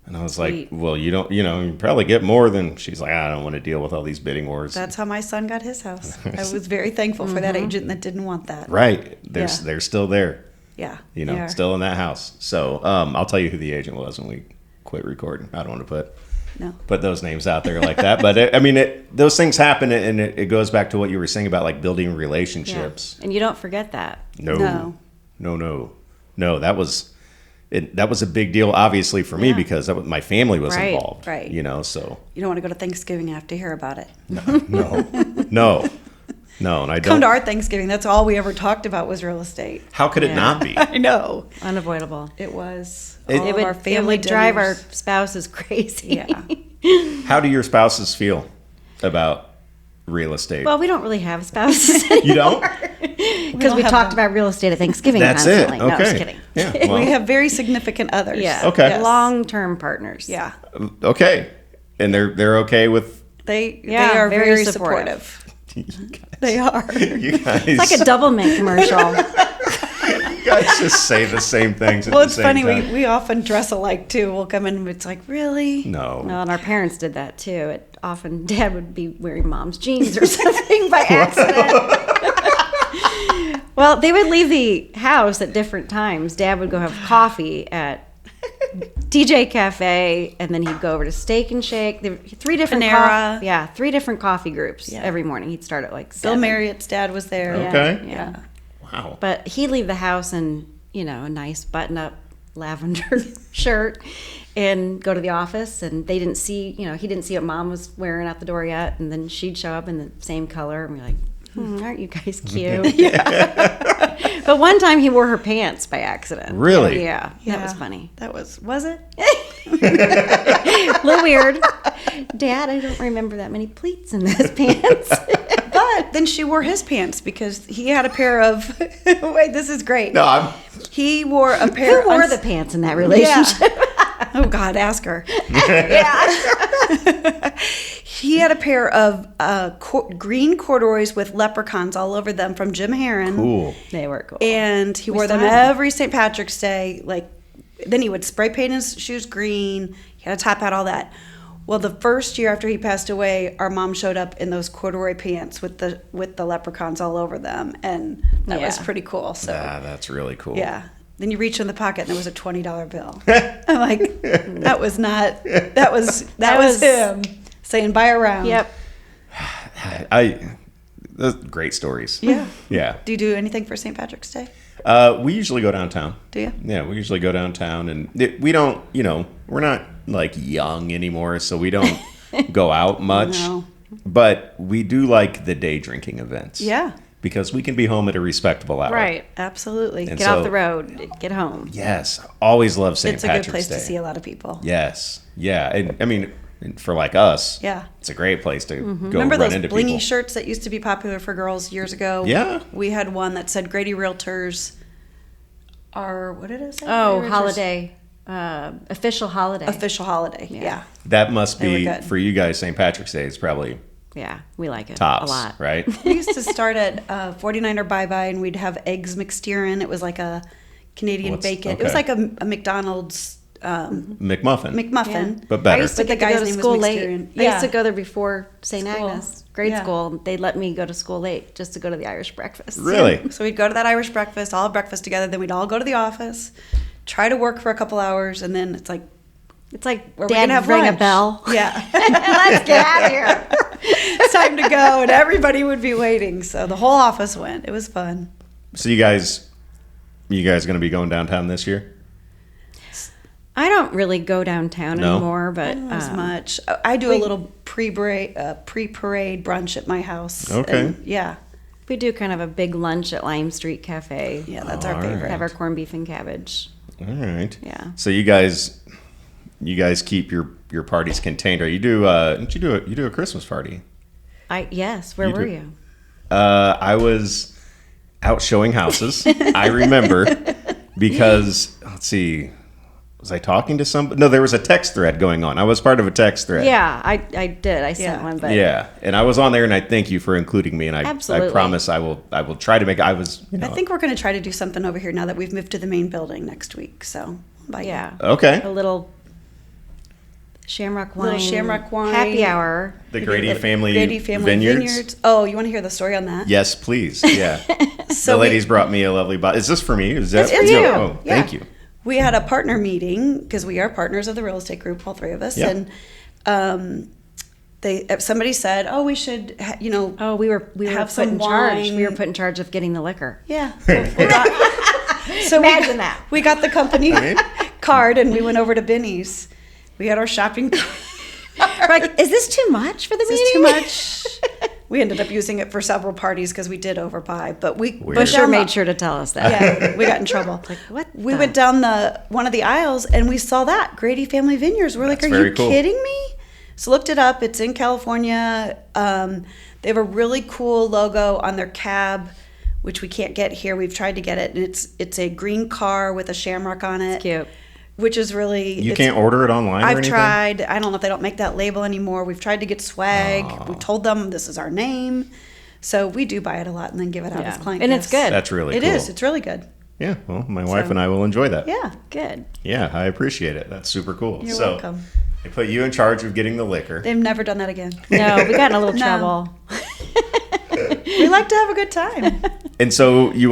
And I was like, well, you probably get more than. She's like, I don't want to deal with all these bidding wars. That's how my son got his house. I was very thankful for that agent that didn't want that. Right. They're still there. Yeah. Still in that house. So I'll tell you who the agent was when we quit recording. I don't want to put those names out there like that. But those things happen, and it goes back to what you were saying about like building relationships. Yeah. And you don't forget that. No. That was a big deal, obviously, for me because my family was involved. Right. So you don't want to go to Thanksgiving and have to hear about it. No. And I don't come to our Thanksgiving. That's all we ever talked about was real estate. How could it not be? I know. Unavoidable. It was. It would, our family it would drive our dinners. spouses crazy. Yeah. How do your spouses feel about real estate? Well, we don't really have spouses You don't? because we talked about real estate at Thanksgiving That's constantly. it. Okay. No, just kidding. Yeah. Well, We have very significant others. Yeah. Okay. Yes. Long-term partners. Yeah. okay. And they're okay with They Yeah, are very very supportive. supportive. you guys. They are. You guys, It's like a double mint commercial. you guys just say the same things. Well, at it's the same funny. time. We often dress alike too. We'll come in and it's like, really? No. No, and our parents did that too. Often Dad would be wearing Mom's jeans or something by accident. Well, they would leave the house at different times. Dad would go have coffee at DJ Cafe, and then he'd go over to Steak and Shake. There were three different Panera. three different coffee groups Yeah. every morning. He'd start at like Bill 7. Marriott's dad was there. Yeah, Okay. yeah. Wow. But he'd leave the house in, a nice button-up lavender shirt and go to the office, and they didn't see, he didn't see what Mom was wearing out the door yet, and then she'd show up in the same color, and we're like, aren't you guys cute? But one time he wore her pants by accident. Really? Yeah, that was funny. That was it? A little weird. Dad, I don't remember that many pleats in those pants. But then she wore his pants because he had a pair of. Wait, this is great. No, He wore a pair. Who wore the pants in that relationship? Oh God, ask her. Yeah. He had a pair of green corduroys with leprechauns all over them from Jim Heron. cool. They were cool. And he wore them still have them. every St. Patrick's Day. Then he would spray paint his shoes green. He had a top hat, all that. Well, the first year after he passed away, our mom showed up in those corduroy pants with the leprechauns all over them, and that was Yeah. pretty cool. So That's really cool. yeah. Then you reach in the pocket and there was a $20 bill. I'm like, that was him saying buy a round. Yep. Those great stories. Yeah. Yeah. Do you do anything for St. Patrick's Day? We usually go downtown. Do you? Yeah, we usually go downtown, and we don't, we're not like young anymore, so we don't go out much. No. But we do like the day drinking events. Yeah. Because we can be home at a respectable hour. Right. Absolutely. And Get so- off the road. Get home. Yes. Always love St. It's a Patrick's good place Day. to see a lot of people. Yes. Yeah. And for like us, Yeah. it's a great place to go Remember run those into blingy people. shirts that used to be popular for girls years ago? Yeah. We had one that said Grady Realtors are, what did it say? Oh, Grady Realtors? holiday. Official holiday. Official holiday. Yeah. That must They were be, good. for you guys, St. Patrick's Day is probably Yeah, we like it tops, a lot. right? We used to start at 49er Bye-Bye, and we'd have eggs McSteerin. It was like a Canadian bacon. It was okay. like a McDonald's McMuffin. McMuffin. Yeah. But better. I used to But the get to guy's go to name was school late. McSteerin. I Yeah. used to go there before St. School. Agnes, grade Yeah. school. They'd let me go to school late just to go to the Irish breakfast. Really? So we'd go to that Irish breakfast, all have breakfast together, then we'd all go to the office, try to work for a couple hours, and then it's like, It's like where we Dad gonna have ring lunch? a bell. Yeah. Let's get out of here. It's time to go, and everybody would be waiting. So the whole office went. It was fun. So you guys going to be going downtown this year? I don't really go downtown No? anymore, but Not as much. I do a little pre-parade brunch at my house. Okay. And, yeah. we do kind of a big lunch at Lime Street Cafe. Yeah, that's our All favorite. right. Have our corned beef and cabbage. All right. Yeah. So you guys keep your parties contained. Or you do? Don't you do a Christmas party? Yes. Where You were do- you? I was out showing houses. I remember because let's see, was I talking to somebody? No, there was a text thread going on. I was part of a text thread. Yeah, I did. I sent Yeah. one, but Yeah, and I was on there, and I thank you for including me. And I Absolutely. promise I will try to make. I was. I think we're going to try to do something over here now that we've moved to the main building next week. So, bye. yeah, Okay. a little Shamrock wine, Little Shamrock wine. happy hour. The Grady family, Grady Family Vineyards. Oh, you want to hear the story on that? Yes, please. Yeah. So the we- ladies brought me a lovely bottle. Is this for me? Is that It's for you. Oh, Yeah. thank you. We had a partner meeting because we are partners of the real estate group, all three of us, Yeah. and somebody said, "Oh, we should, Oh, we were Have put some in charge. wine. We were put in charge of getting the liquor. yeah." So Imagine that. We got the company mean- card and we went over to Benny's. We had our shopping. We're like, is this too much for the Is meeting? this too much? We ended up using it for several parties because we did overbuy, but we Weird. Busher down the- made sure to tell us that. Yeah, we got in trouble. what We the- went down one of the aisles and we saw that Grady Family Vineyards. We're like, That's are very you cool. kidding me? So looked it up. It's in California. They have a really cool logo on their cab, which we can't get here. We've tried to get it, and it's a green car with a shamrock on it. Cute. Which is really You can't order it online or I've anything? tried. I don't know if they don't make that label anymore. We've tried to get swag. We told them this is our name. So we do buy it a lot and then give it out Yeah. as client And it's gifts. good. That's really It cool. is. It's really good. Yeah, well, my wife So- and I will enjoy that. Yeah. Good. Yeah, I appreciate it. That's super cool. You're so, welcome. they put you in charge of getting the liquor. They've never done that again. No, we got in a little No. trouble. We like to have a good time. And so you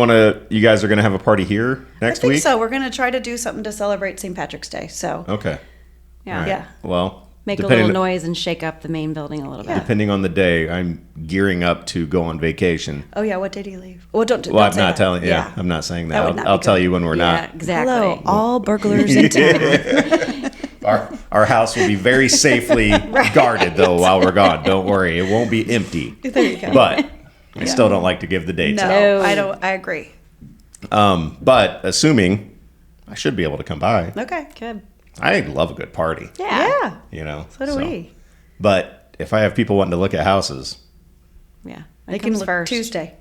guys are going to have a party here next I think week? so. We're going to try to do something to celebrate St. Patrick's Day. So, Okay. Yeah. All right. Yeah. Well, Make a depending- little noise and shake up the main building a little bit. Depending on the day, I'm gearing up to go on vacation. oh yeah, what day do you leave? Well, don't. Well, don't I'm say not that. telling. Yeah, I'm not saying that. That would not I'll be tell good. you when we're Yeah, not. exactly. Hello, all burglars in town. Our house will be very safely guarded though while we're gone. Don't worry, it won't be empty. There you go. But I still don't like to give the dates No, out. No. I don't. I agree. But assuming I should be able to come by, Okay. Good. I love a good party. Yeah. You know. So do we. But if I have people wanting to look at houses, Yeah. They It can comes look first. Tuesday.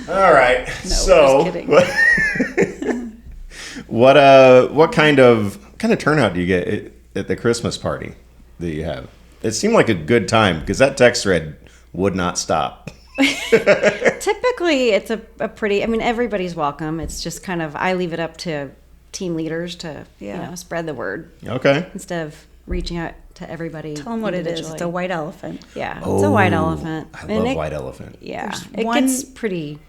all right. No, just kidding. what kind of turnout do you get at the Christmas party that you have? It seemed like a good time because that text thread would not stop. Typically, it's a pretty, everybody's welcome. It's just kind of, I leave it up to team leaders to, Yeah. spread the word Okay. instead of reaching out to everybody. Tell them what it is. It's a individually. white elephant. Yeah, it's a white Oh, elephant. I And love it- white elephant. Yeah, There's it one- gets pretty.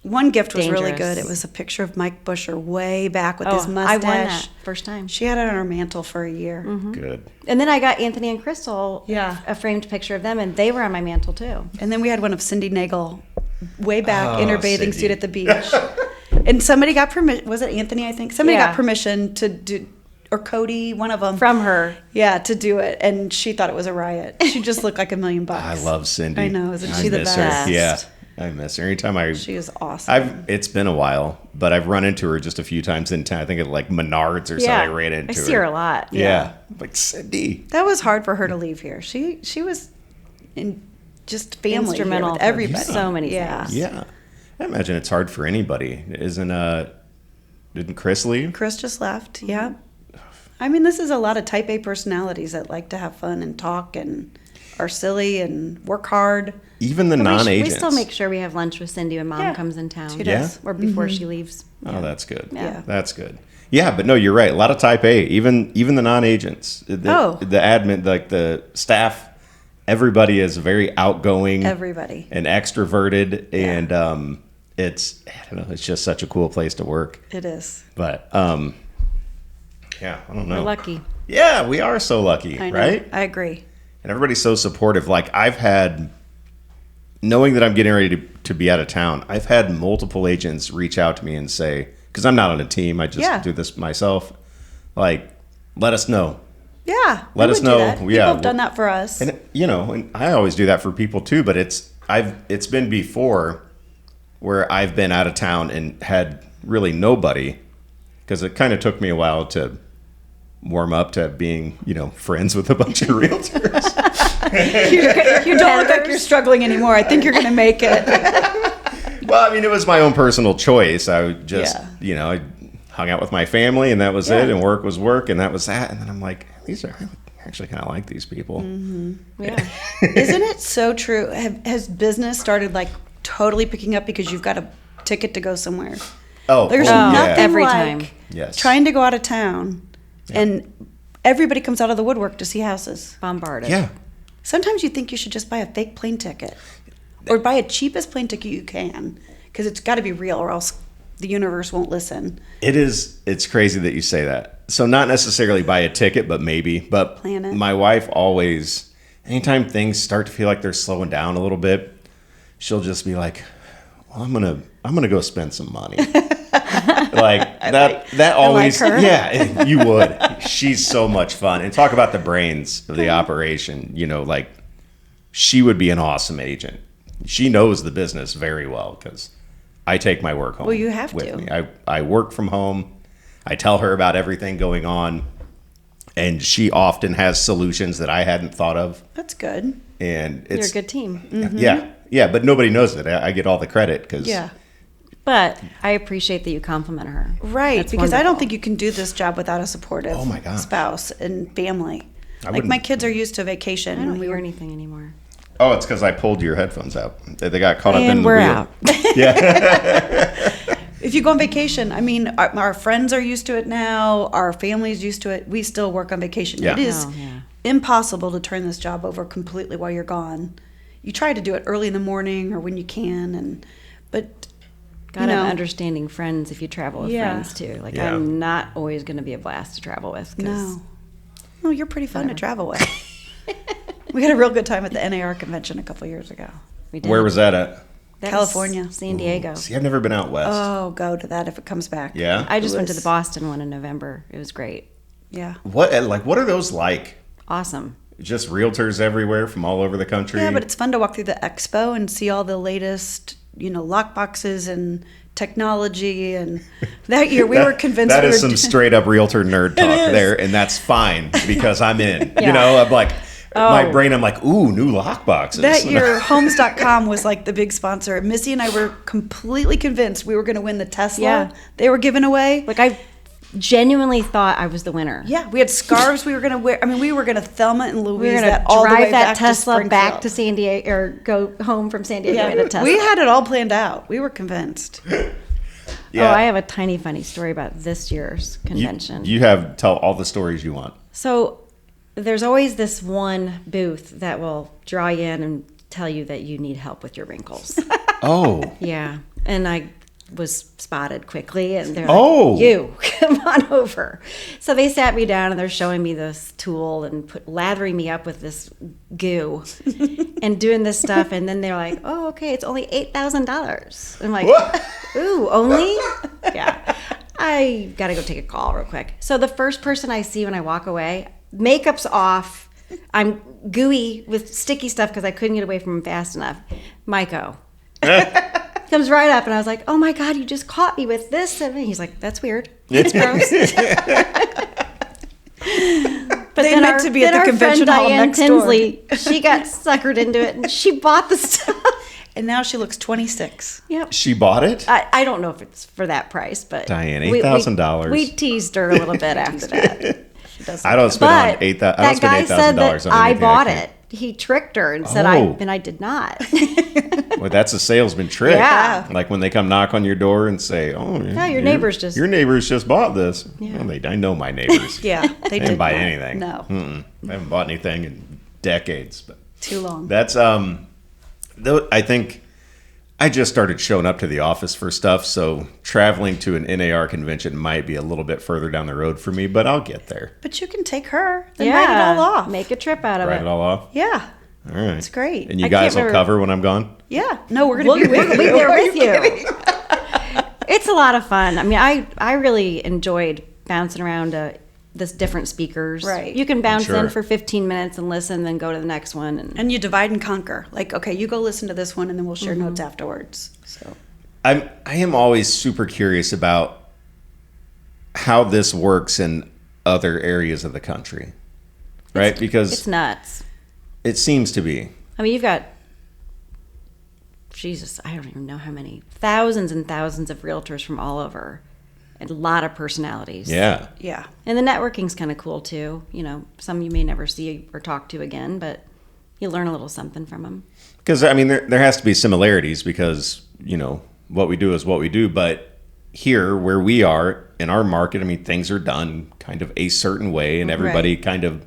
One gift was really Dangerous. good. It was a picture of Mike Busher way back with his I mustache. won that first time. She had it on her mantle for a year. Good. And then I got Anthony and Crystal, Yeah. a framed picture of them, and they were on my mantle too. And then we had one of Cindy Nagel way back Oh, in her bathing Cindy. suit at the beach. And somebody got permission. Was it Anthony, I think? Somebody Yeah. got permission to do, or Cody, one of them. From her. Yeah, to do it. And she thought it was a riot. She just looked like $1 million. I love Cindy. I know, isn't I she the miss best? Her. Yeah, I miss her. Anytime She is awesome. it's been a while, but I've run into her just a few times in town. I think at like Menards or something. I ran into I see her a lot. Yeah. Like Cindy. That was hard for her to leave here. She was just family Instrumental here with for everybody. so many Yeah. things. Yeah. I imagine it's hard for anybody. Didn't Chris leave? Chris just left. Yeah. I mean, this is a lot of type A personalities that like to have fun and talk and are silly and work hard. Even the But non-agents. we still make sure we have lunch with Cindy when Mom Yeah, comes in town. she does. Or before she leaves. Oh, that's good. Yeah. That's good. Yeah, but no, you're right. A lot of type A, even the non-agents. The admin, like the staff, everybody is very outgoing. Everybody. And extroverted, and it's I don't know. It's just such a cool place to work. It is. But yeah, I don't know. We're lucky. Yeah, we are so lucky, I know. right? I agree. And everybody's so supportive. Like I've had, knowing that I'm getting ready to be out of town, I've had multiple agents reach out to me and say, because I'm not on a team, I just do this myself. Like, let us know. Yeah. Let we us would do know. that. Yeah. People have done that for us. And and I always do that for people too. But it's been before where I've been out of town and had really nobody, because it kind of took me a while to warm up to being, friends with a bunch of realtors. You don't look like you're struggling anymore. I think you're going to make it. Well, I mean, it was my own personal choice. I would just, I hung out with my family, and that was it, and work was work, and that was that. And then I'm like, I actually kind of like these people. Mm-hmm. Yeah. Isn't it so true? Has business started like totally picking up because you've got a ticket to go somewhere? There's nothing every like time. Trying to go out of town, and everybody comes out of the woodwork to see houses. Bombarded. Yeah. Sometimes you think you should just buy a fake plane ticket, or buy a cheapest plane ticket you can, because it's got to be real, or else the universe won't listen. It's crazy that you say that. So not necessarily buy a ticket, but maybe. But Plan it. My wife always, anytime things start to feel like they're slowing down a little bit, she'll just be like, well, I'm gonna go spend some money. Like that always, like her. Yeah, you would. She's so much fun. And talk about the brains of the operation. Like she would be an awesome agent. She knows the business very well because I take my work home. Well, you have with to. me. I work from home. I tell her about everything going on, and she often has solutions that I hadn't thought of. That's good. And You're it's a good team. Yeah, but nobody knows it. I get all the credit because But I appreciate that you compliment her. Right, That's because I don't wonderful. think you can do this job without a supportive Oh my gosh. spouse and family. Like wouldn't- my kids are used to vacation. I don't and hear anything anymore. Oh, it's because I pulled your headphones out. They got caught up in And the we're wheel. out. If you go on vacation, I mean, our friends are used to it now. Our family's used to it. We still work on vacation. Yeah. It is Oh, yeah. impossible to turn this job over completely while you're gone. You try to do it early in the morning or when you can, but Gotta have understanding friends if you travel with Yeah. friends too. Like Yeah. I'm not always going to be a blast to travel with. 'Cause no, you're pretty fun to travel with. We had a real good time at the NAR convention a couple years ago. we did. Where was that at? That California. was San Diego. See, I've never been out west. Oh, go to that if it comes back. Yeah. I just It went to was- the Boston one in November. It was great. Yeah. What are those like? Awesome. Just realtors everywhere from all over the country. Yeah, but it's fun to walk through the expo and see all the latest, lock boxes and technology. And that year we were convinced that we is were some straight up realtor nerd talk is. there, and that's fine because I'm in. Yeah. I'm like, my brain, I'm like, ooh, new lock boxes. That year, Homes.com was like the big sponsor. Missy and I were completely convinced we were going to win the Tesla Yeah. they were giving away. Like I genuinely thought I was the winner. Yeah, we had scarves we were going to wear. I mean, we were going to Thelma and Louise We were that going to all the way drive that back Tesla to back to Springfield. San Diego or go home from San Diego in a Tesla. We had it all planned out. We were convinced. Yeah. Oh, I have a tiny funny story about this year's convention. You have tell all the stories you want. So there's always this one booth that will draw you in and tell you that you need help with your wrinkles. Oh. Yeah. And I was spotted quickly and they're Oh. like, you, come on over. So they sat me down and they're showing me this tool and lathering me up with this goo and doing this stuff. And then they're like, oh, okay, it's only $8,000. I'm like, What? ooh, only? Yeah. I got to go take a call real quick. So the first person I see when I walk away, makeup's off. I'm gooey with sticky stuff because I couldn't get away from him fast enough. Myco. Comes right up and I was like, oh my God, you just caught me with this. And he's like, that's weird. It's gross. But They then meant to be at the our convention friend hall Diane next door. Tinsley, she got suckered into it and she bought the stuff. And now she looks 26. Yep. She bought it? I don't know if it's for that price, but Diane, we- $8,000. We teased her a little bit after that. She doesn't. I don't spend But on $8,000. I don't that guy spend said $8,000 that on I anything bought can't- it. He tricked her and said Oh. I did not. Well, that's a salesman trick. Yeah. Like when they come knock on your door and say, "Oh, your neighbors just- your neighbors just bought this." Yeah. Well, I know my neighbors. Yeah, they didn't did buy not. anything. No, I haven't bought anything in decades. But too long. that's though I think I just started showing up to the office for stuff, so traveling to an NAR convention might be a little bit further down the road for me, but I'll get there. But you can take her, then write it all off. Make a trip out of Write it. it all off. Yeah, All right, it's great. And you I guys can't will remember- cover when I'm gone. Yeah, no, we're gonna be with We'll be you. there Are with you. kidding? It's a lot of fun. I mean, I really enjoyed bouncing around this different speakers. Right. You can bounce Sure. in for 15 minutes and listen, then go to the next one. And And you divide and conquer. Like, okay, you go listen to this one, and then we'll share Mm-hmm. notes afterwards. So I am always super curious about how this works in other areas of the country, right? Because It's nuts. it seems to be. I mean, you've got, Jesus, I don't even know how many, thousands and thousands of realtors from all over, and a lot of personalities. Yeah. Yeah. And the networking's kind of cool too. You know, some you may never see or talk to again, but you learn a little something from them. Because, I mean, there has to be similarities because, you know, what we do is what we do. But here, where we are in our market, I mean, things are done kind of a certain way and everybody Right. kind of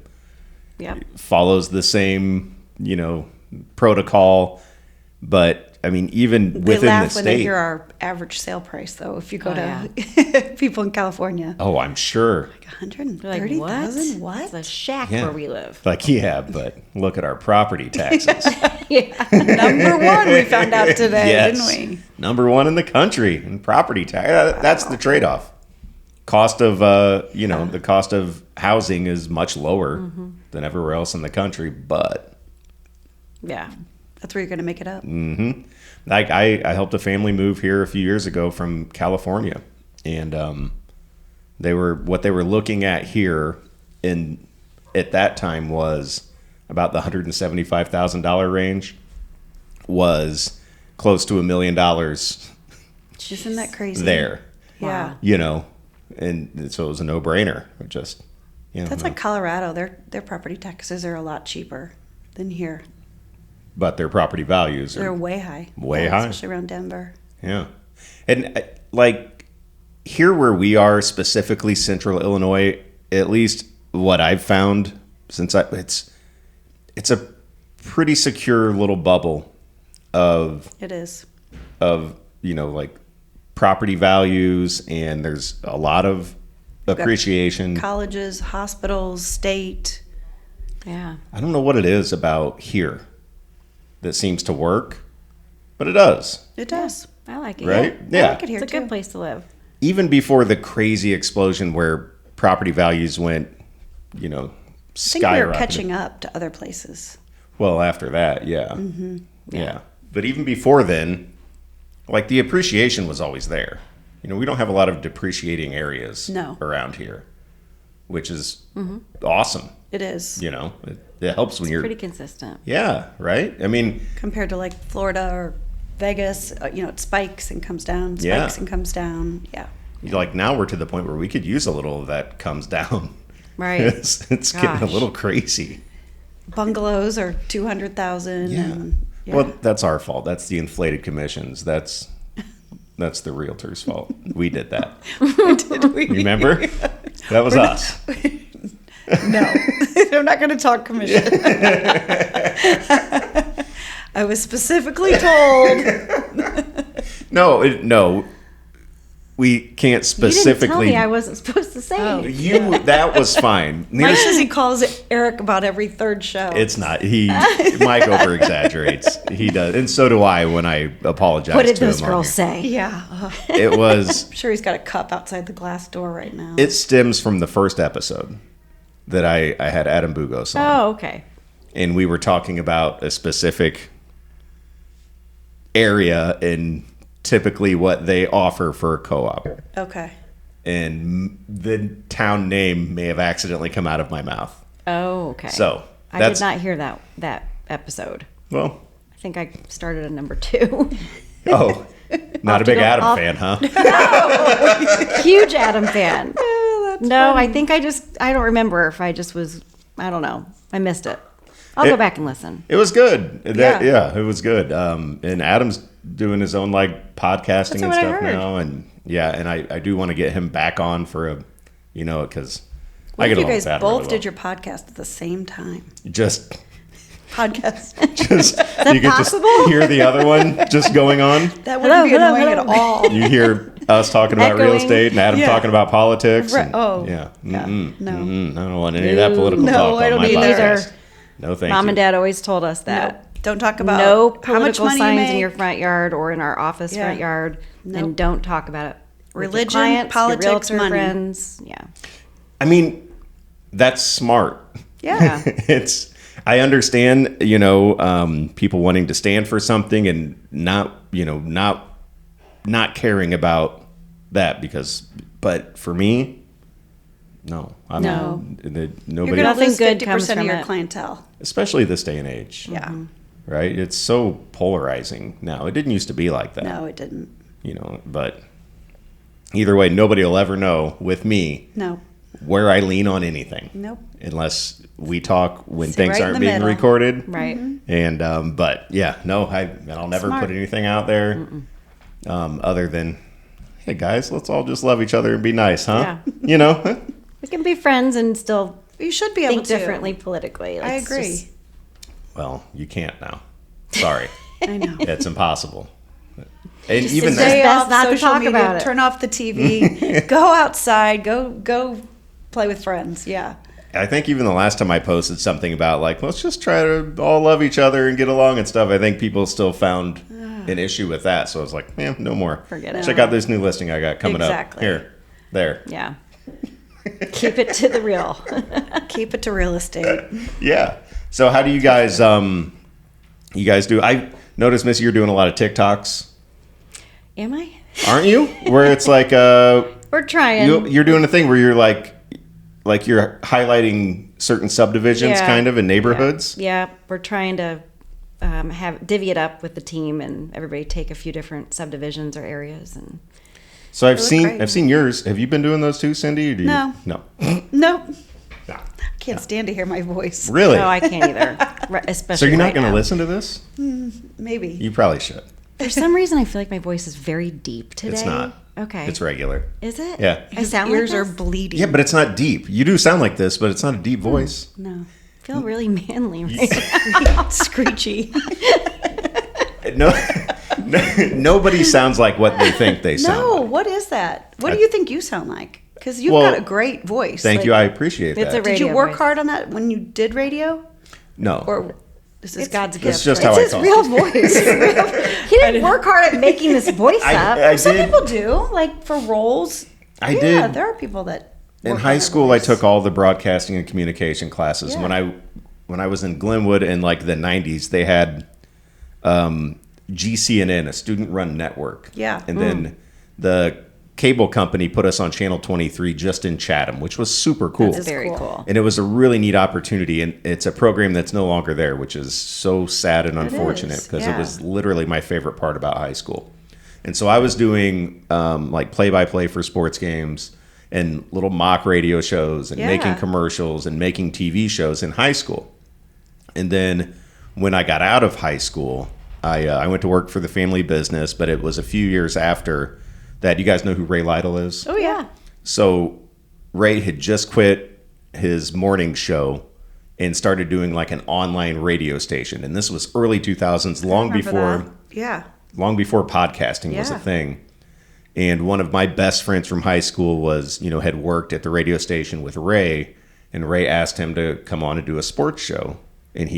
Yep. follows the same, you know, protocol. But, I mean, even They within the laugh when they state. hear our average sale price, though. If you go Oh, to people in California, Oh, I'm sure. They're like, 130,000. What? It's a shack Yeah. where we live. Like, yeah, but look at our property taxes. Number one, we found out today, Yes. didn't we? Number one in the country in property tax. That's the trade-off. Cost of, the cost of housing is much lower than everywhere else in the country, but Yeah. That's where you're going to make it up. like I helped a family move here a few years ago from California, and what they were looking at here at that time was about the $175,000 range, was close to $1 million Isn't that crazy? there, Yeah. you know, and so it was a no-brainer. Just, you know, That's like Colorado. Their property taxes are a lot cheaper than here. but their property values They're are way high. Way Yeah, high. especially around Denver. yeah, and like here where we are, specifically Central Illinois, at least what I've found since it's a pretty secure little bubble of It is. like property values, and there's a lot of appreciation. Colleges, hospitals, state. Yeah. I don't know what it is about here that seems to work, but it does, It does. I like it. right? I like it here It's a too. good place to live. Even before the crazy explosion where property values went, I think we were skyrocketed. catching up to other places. Well, after that, yeah. Yeah. But even before then, like the appreciation was always there. You know, we don't have a lot of depreciating areas No. around here, which is awesome. It is. You know, it helps when you're, Pretty consistent. yeah, right? I mean, Compared to like Florida or Vegas, it spikes and comes down, spikes Yeah. and comes down. Yeah. like now we're to the point where we could use a little of that comes down. Right. It's getting a Gosh. little crazy. Bungalows are 200,000. Yeah. And, yeah. Well, that's our fault. That's the inflated commissions. That's the realtor's fault. We did that. Did we? Remember? That was us. No, I'm not going to talk commission. I was specifically told. No. We can't You didn't tell specifically. me I wasn't supposed to say Oh. anything. That was fine. Mike says he calls Eric about every third show. It's not. Mike over exaggerates. He does, and so do I when I apologize. What did to those him on girls here. say? Yeah. It was. I'm sure he's got a cup outside the glass door right now. It stems from the first episode that I had Adam Bugos on. Oh, okay. And we were talking about a specific area and typically what they offer for a co-op. Okay. And the town name may have accidentally come out of my mouth. Oh, okay. So I that's did not hear that episode. well. I think I started at number 2. Oh, not a big go Adam off- fan, huh? Huge Adam fan. That's No, funny. I think I don't remember if I just was, I don't know. I missed it. I'll go back and listen. It was good. Yeah. Yeah, it was good. And Adam's doing his own like podcasting and what I stuff heard. now, and I do want to get him back on for a, because What I if get you along guys with Adam both really did your podcast at the same time? just Podcast. you could possible? just hear the other one just going on. That wouldn't be Hello, annoying hello. at all. You hear us talking about real Echoing. estate and Adam Yeah. talking about politics. Right. and- Oh, yeah. yeah. No. I don't want any of that political No, talk I on don't my either. podcast. No, thank Mom you. and Dad always told us that. No, don't talk about No how much political money you signs make. in your front yard or in our office Yeah. front yard. Nope. And don't talk about it. with your Religion, clients, politics, your realtor money. friends. Yeah. I mean, that's smart. Yeah. I understand, people wanting to stand for something and not not caring about that but for me, no. No. You're Nobody, going to Nothing lose good 50% comes of from your it. clientele. especially this day and age. Yeah. Right? It's so polarizing now. It didn't used to be like that. No, it didn't. But either way, nobody will ever know with me No. where I lean on anything. Nope. Unless we talk when Sit things right in aren't the being middle. recorded. Right. And but yeah, no, I'll never Smart. put anything out there other than, hey guys, let's all just love each other and be nice, huh? Yeah. We can be friends and still You should be able think to. differently politically. I It's agree. just- Well, you can't now. Sorry, I know. it's impossible. And Just even stay that, Stay best off not to social talk media, about it. turn off the TV, go outside, go play with friends. Yeah. I think even the last time I posted something about like, let's just try to all love each other and get along and stuff, I think people still found an issue with that. So I was like, no more. Forget it. Check out this new listing I got coming up. Exactly. Here, there. Yeah. Keep it to the real. Keep it to real estate. Yeah. So how do you guys do? I noticed, Missy, you're doing a lot of TikToks, Am I? aren't you? Where it's like We're trying. you're doing a thing where you're like you're highlighting certain subdivisions Yeah. kind of in neighborhoods. Yeah, we're trying to divvy it up with the team and everybody take a few different subdivisions or areas. And So I've great. seen yours. Have you been doing those too, Cindy? Or do you? No. No. Nope. No. Can't stand to hear my voice. Really? no, I can't either. Especially So you're not right going to now. listen to this? Maybe. You probably should. For some reason, I feel like my voice is very deep today. It's not. Okay. It's regular. Is it? Yeah. I His sound ears like are this? bleeding. Yeah, but it's not deep. You do sound like this, but it's not a deep voice. No. I feel really manly right now. Screechy. No, nobody sounds like what they think they sound No, like. what is that? What do you think you sound like? Because you've Well, got a great voice. Thank Like, you. I appreciate It's that. a Did you radio work voice. hard on that when you did radio? No. Or this is God's gift? It's just right? how I It's his talk. real voice. He didn't work hard at making this voice up. I Some did. people do, like for roles. I Yeah, did. there are people that. In work on high their school, I voice. took all the broadcasting and communication classes. Yeah. When I was in Glenwood in like the 90s, they had GCNN, a student-run network. Yeah. And then the cable company put us on Channel 23 just in Chatham, which was super cool. That's very cool. cool. And it was a really neat opportunity. And it's a program that's no longer there, which is so sad and unfortunate is, because yeah. it was literally my favorite part about high school. And so I was doing like play-by-play for sports games and little mock radio shows and Yeah. making commercials and making TV shows in high school. And then when I got out of high school, I went to work for the family business, but it was a few years after that. You guys know who Ray Lytle is? Oh yeah. So Ray had just quit his morning show and started doing like an online radio station. And this was early 2000s, long Remember before that? Yeah. long before podcasting was a Yeah. thing. And one of my best friends from high school had worked at the radio station with Ray, and Ray asked him to come on and do a sports show. And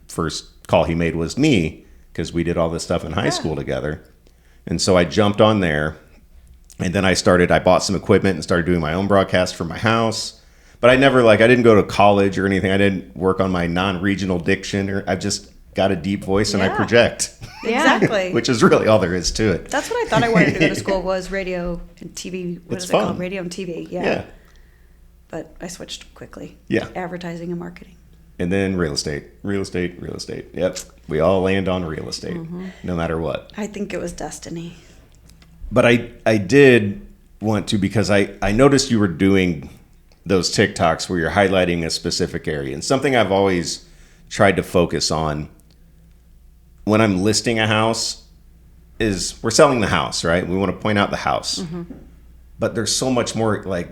first call he made was me, because we did all this stuff in high school together. And so I jumped on there, and then I bought some equipment and started doing my own broadcast from my house. But I didn't go to college or anything. I didn't work on my non-regional diction. I just got a deep voice and I Yeah. project, Exactly. which is really all there is to it. That's what I thought I wanted to go to school was radio and TV. What It's is it called? fun. Radio and TV. Yeah. Yeah. But I switched quickly. Yeah. Advertising and marketing. And then real estate. Yep. We all land on real estate, no matter what. I think it was destiny. But I did want to, because I noticed you were doing those TikToks where you're highlighting a specific area. And something I've always tried to focus on when I'm listing a house is we're selling the house, right? We want to point out the house. But there's so much more, like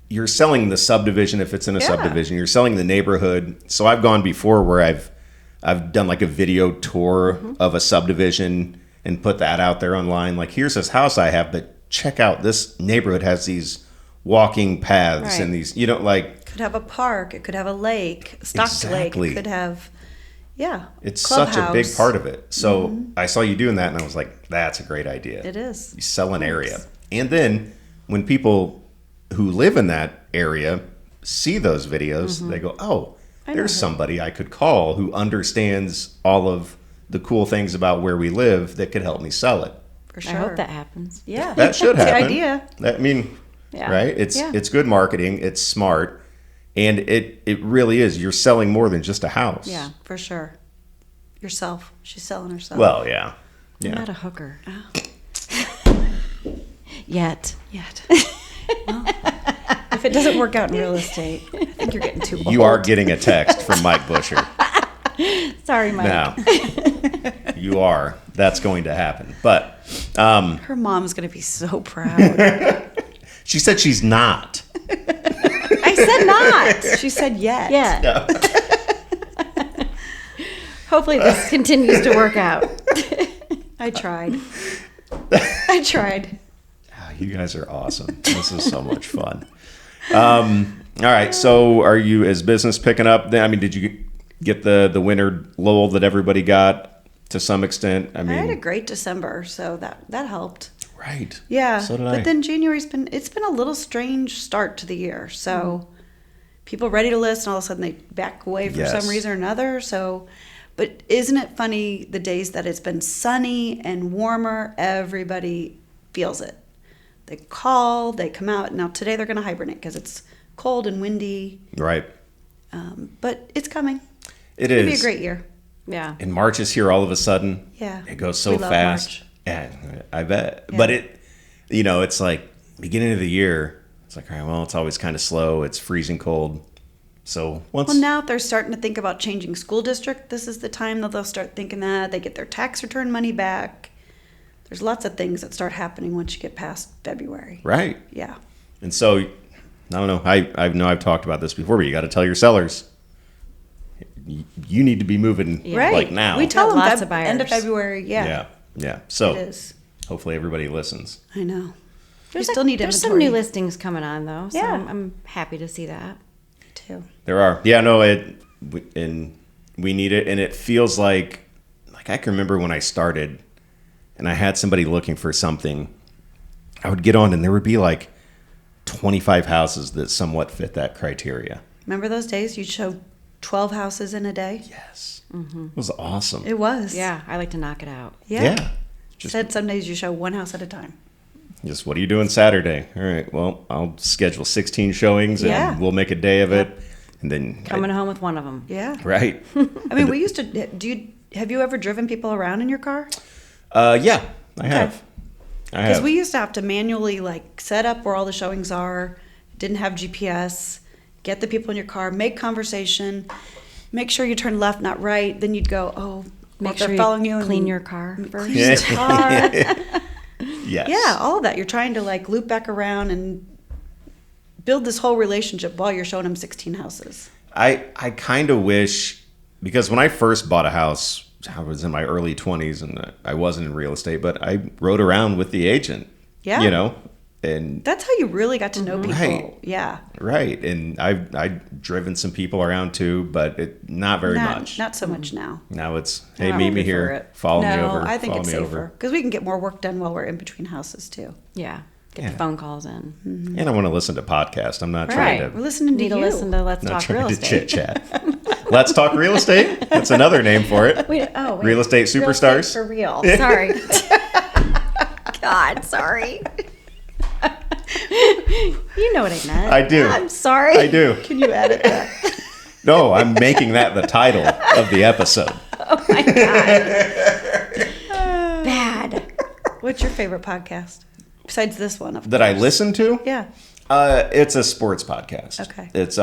you're selling the subdivision if it's in a Yeah. subdivision. You're selling the neighborhood. So I've gone before where I've done like a video tour of a subdivision and put that out there online. Like, here's this house I have, but check out this neighborhood has these walking paths Right. and these, like, Could have a park. It could have a lake, stocked lake. Exactly. It could have, yeah. it's such a big clubhouse. part of it. So I saw you doing that and I was like, that's a great idea. It is. You sell an area. And then when people who live in that area see those videos, they go, oh, there's somebody I could call who understands all of the cool things about where we live that could help me sell it. For I sure. hope that happens. Yeah. That should That's happen. the idea. I mean, Yeah. right? It's Yeah. it's good marketing. It's smart, and it really is. You're selling more than just a house. Yeah. For sure. Yourself. She's selling herself. Well, yeah. I'm Yeah. not a hooker. Yet. Yet. Well, if it doesn't work out in real estate, I think you're getting too bold. You are getting a text from Mike Busher. Sorry, Mike. Now, you are. That's going to happen. But Her mom's going to be so proud. she said she's not. I said not. She said yet. Yeah. Hopefully this continues to work out. I tried. I tried. You guys are awesome. This is so much fun. All right. So is business picking up? I mean, did you get the winter lull that everybody got to some extent? I I had a mean, great December, so that helped. right. Yeah. So did I. But then January's been a little strange start to the year. So people ready to list and all of a sudden they back away for Yes. some reason or another. So but isn't it funny the days that it's been sunny and warmer, everybody feels it. They call, they come out. Now today they're going to hibernate because it's cold and windy. Right. But it's coming. It It'll is. be a great year. Yeah. And March is here all of a sudden. Yeah. It goes so We love fast. March. Yeah, I bet. Yeah. But it's like beginning of the year. It's like, all right, well, it's always kind of slow. It's freezing cold. So once. Well, now if they're starting to think about changing school district, this is the time that they'll start thinking that. They get their tax return money back. There's lots of things that start happening once you get past February. Right. Yeah. And so, I don't know. I know I've talked about this before, but you got to tell your sellers. You need to be moving Yeah. Right. like now. We tell them Lots of end of buyers. February. Yeah. Yeah. Yeah. It So is. hopefully everybody listens. I know. There's we still need There's inventory. some new listings coming on though, so Yeah. I'm happy to see that. too. There are. Yeah, no, and we need it. And it feels like I can remember when I started and I had somebody looking for something, I would get on and there would be like 25 houses that somewhat fit that criteria. Remember those days you'd show 12 houses in a day? Yes. It was awesome. It was. Yeah, I like to knock it out. Yeah. Just, Said some days you show one house at a time. just what are you doing Saturday? All right, well, I'll schedule 16 showings and Yeah. we'll make a day of it. And then Coming home with one of them. Yeah. right. I mean, we used to. Have you ever driven people around in your car? Yeah, I have. Because we used to have to manually like set up where all the showings are. Didn't have GPS. Get the people in your car. Make conversation. Make sure you turn left, not right. Then you'd go, oh, Make they're sure following you you. clean and your car first. Clean your car. Yes. Yeah, all of that. You're trying to like loop back around and build this whole relationship while you're showing them 16 houses. I kind of wish, because when I first bought a house, I was in my early 20s and I wasn't in real estate, but I rode around with the agent. Yeah. You know, and That's how you really got to know people. Right. Yeah. right. And I've driven some people around too, but not very much. Not so much now. Now it's, hey, I meet me prefer here. it. Follow me No, over. I think follow it's me safer because we can get more work done while we're in between houses too. Yeah. Get Yeah. the phone calls in. And I want to listen to podcasts. I'm not trying Right. We're to, listening to Need to you. listen to Let's not Talk trying Real to Estate. chit chat. Let's talk real estate. That's another name for it. Wait. Real estate superstars. for real. Sorry. God, sorry. You know what I meant. I do. I'm sorry. I do. Can you edit that? No, I'm making that the title of the episode. Oh my God. Bad. What's your favorite podcast besides this one? Of That I course. listen to? Yeah. It's a sports podcast. Okay. It's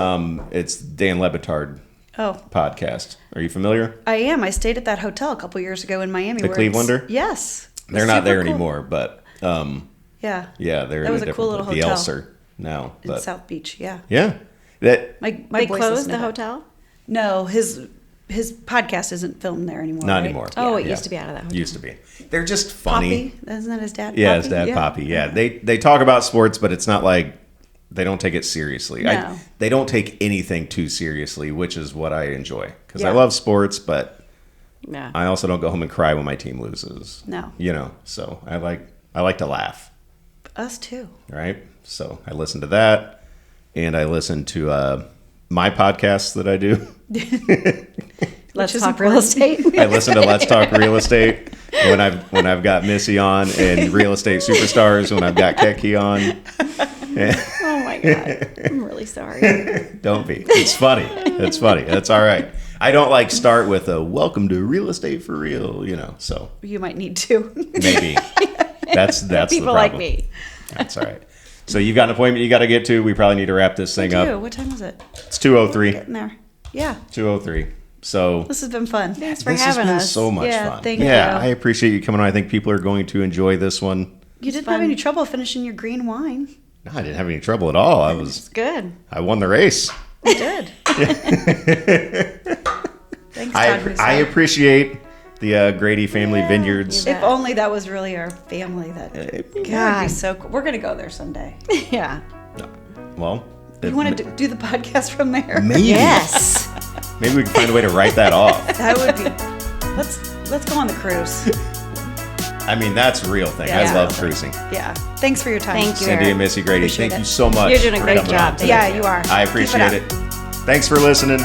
Dan Lebitard Oh, podcast. Are you familiar? I am. I stayed at that hotel a couple years ago in Miami. The where it's- Clevelander? Yes. They're not Super there cool. anymore, but Yeah. yeah, they're That in was a a different cool little the hotel. Elser now. In But South Beach. Yeah. yeah, that My They boys closed listen to the that. hotel? No, his podcast isn't filmed there anymore. not right? anymore. Oh, it Yeah. used to be out of that hotel. Used to be. They're just funny. Poppy, isn't that his dad? Yeah, Poppy? his dad, Poppy. Yeah, they talk about sports, but it's not like they don't take it seriously. No. They don't take anything too seriously, which is what I enjoy because I Yeah. love sports, but Yeah. I also don't go home and cry when my team loses. No. You know, so I like to laugh, Us too. right? So I listen to that, and I listen to my podcasts that I do. Let's Which is talk real important. estate. I listen to Let's Talk Real Estate when I've got Missy on, and Real Estate Superstars when I've got Keki on. Oh my God. I'm really sorry. Don't be. It's funny. It's funny. That's all right. I don't like start with a welcome to Real Estate for Real, so You might need to. maybe that's the People problem. like me. That's all right. So you've got an appointment you got to get to. We probably need to wrap this thing Ew, up. what time is it? It's 2:03. Getting there. Yeah. 2:03. So This has been fun. Thanks for this has having been us. so much Yeah, fun. thank Yeah, you. I appreciate you coming on. I think people are going to enjoy this one. You didn't have any trouble finishing your green wine. No, I didn't have any trouble at all. It's good. I won the race. You did. Thanks, Todd Musso. I appreciate the Grady Family Vineyards. you If only that was really our family. That would be so cool. We're gonna go there someday. Yeah. Well, You want to do the podcast from there? maybe Yes. maybe we can find a way to write that off. That would be. Let's go on the cruise. I mean, that's a real thing. Yeah, I it's love real cruising. Yeah. Thanks for your time. Thank you. Cindy Eric. and Missy Grady, Appreciate thank it. you so much. You're doing a for great coming job on today. Yeah, you are. I Keep appreciate up. it. Thanks for listening.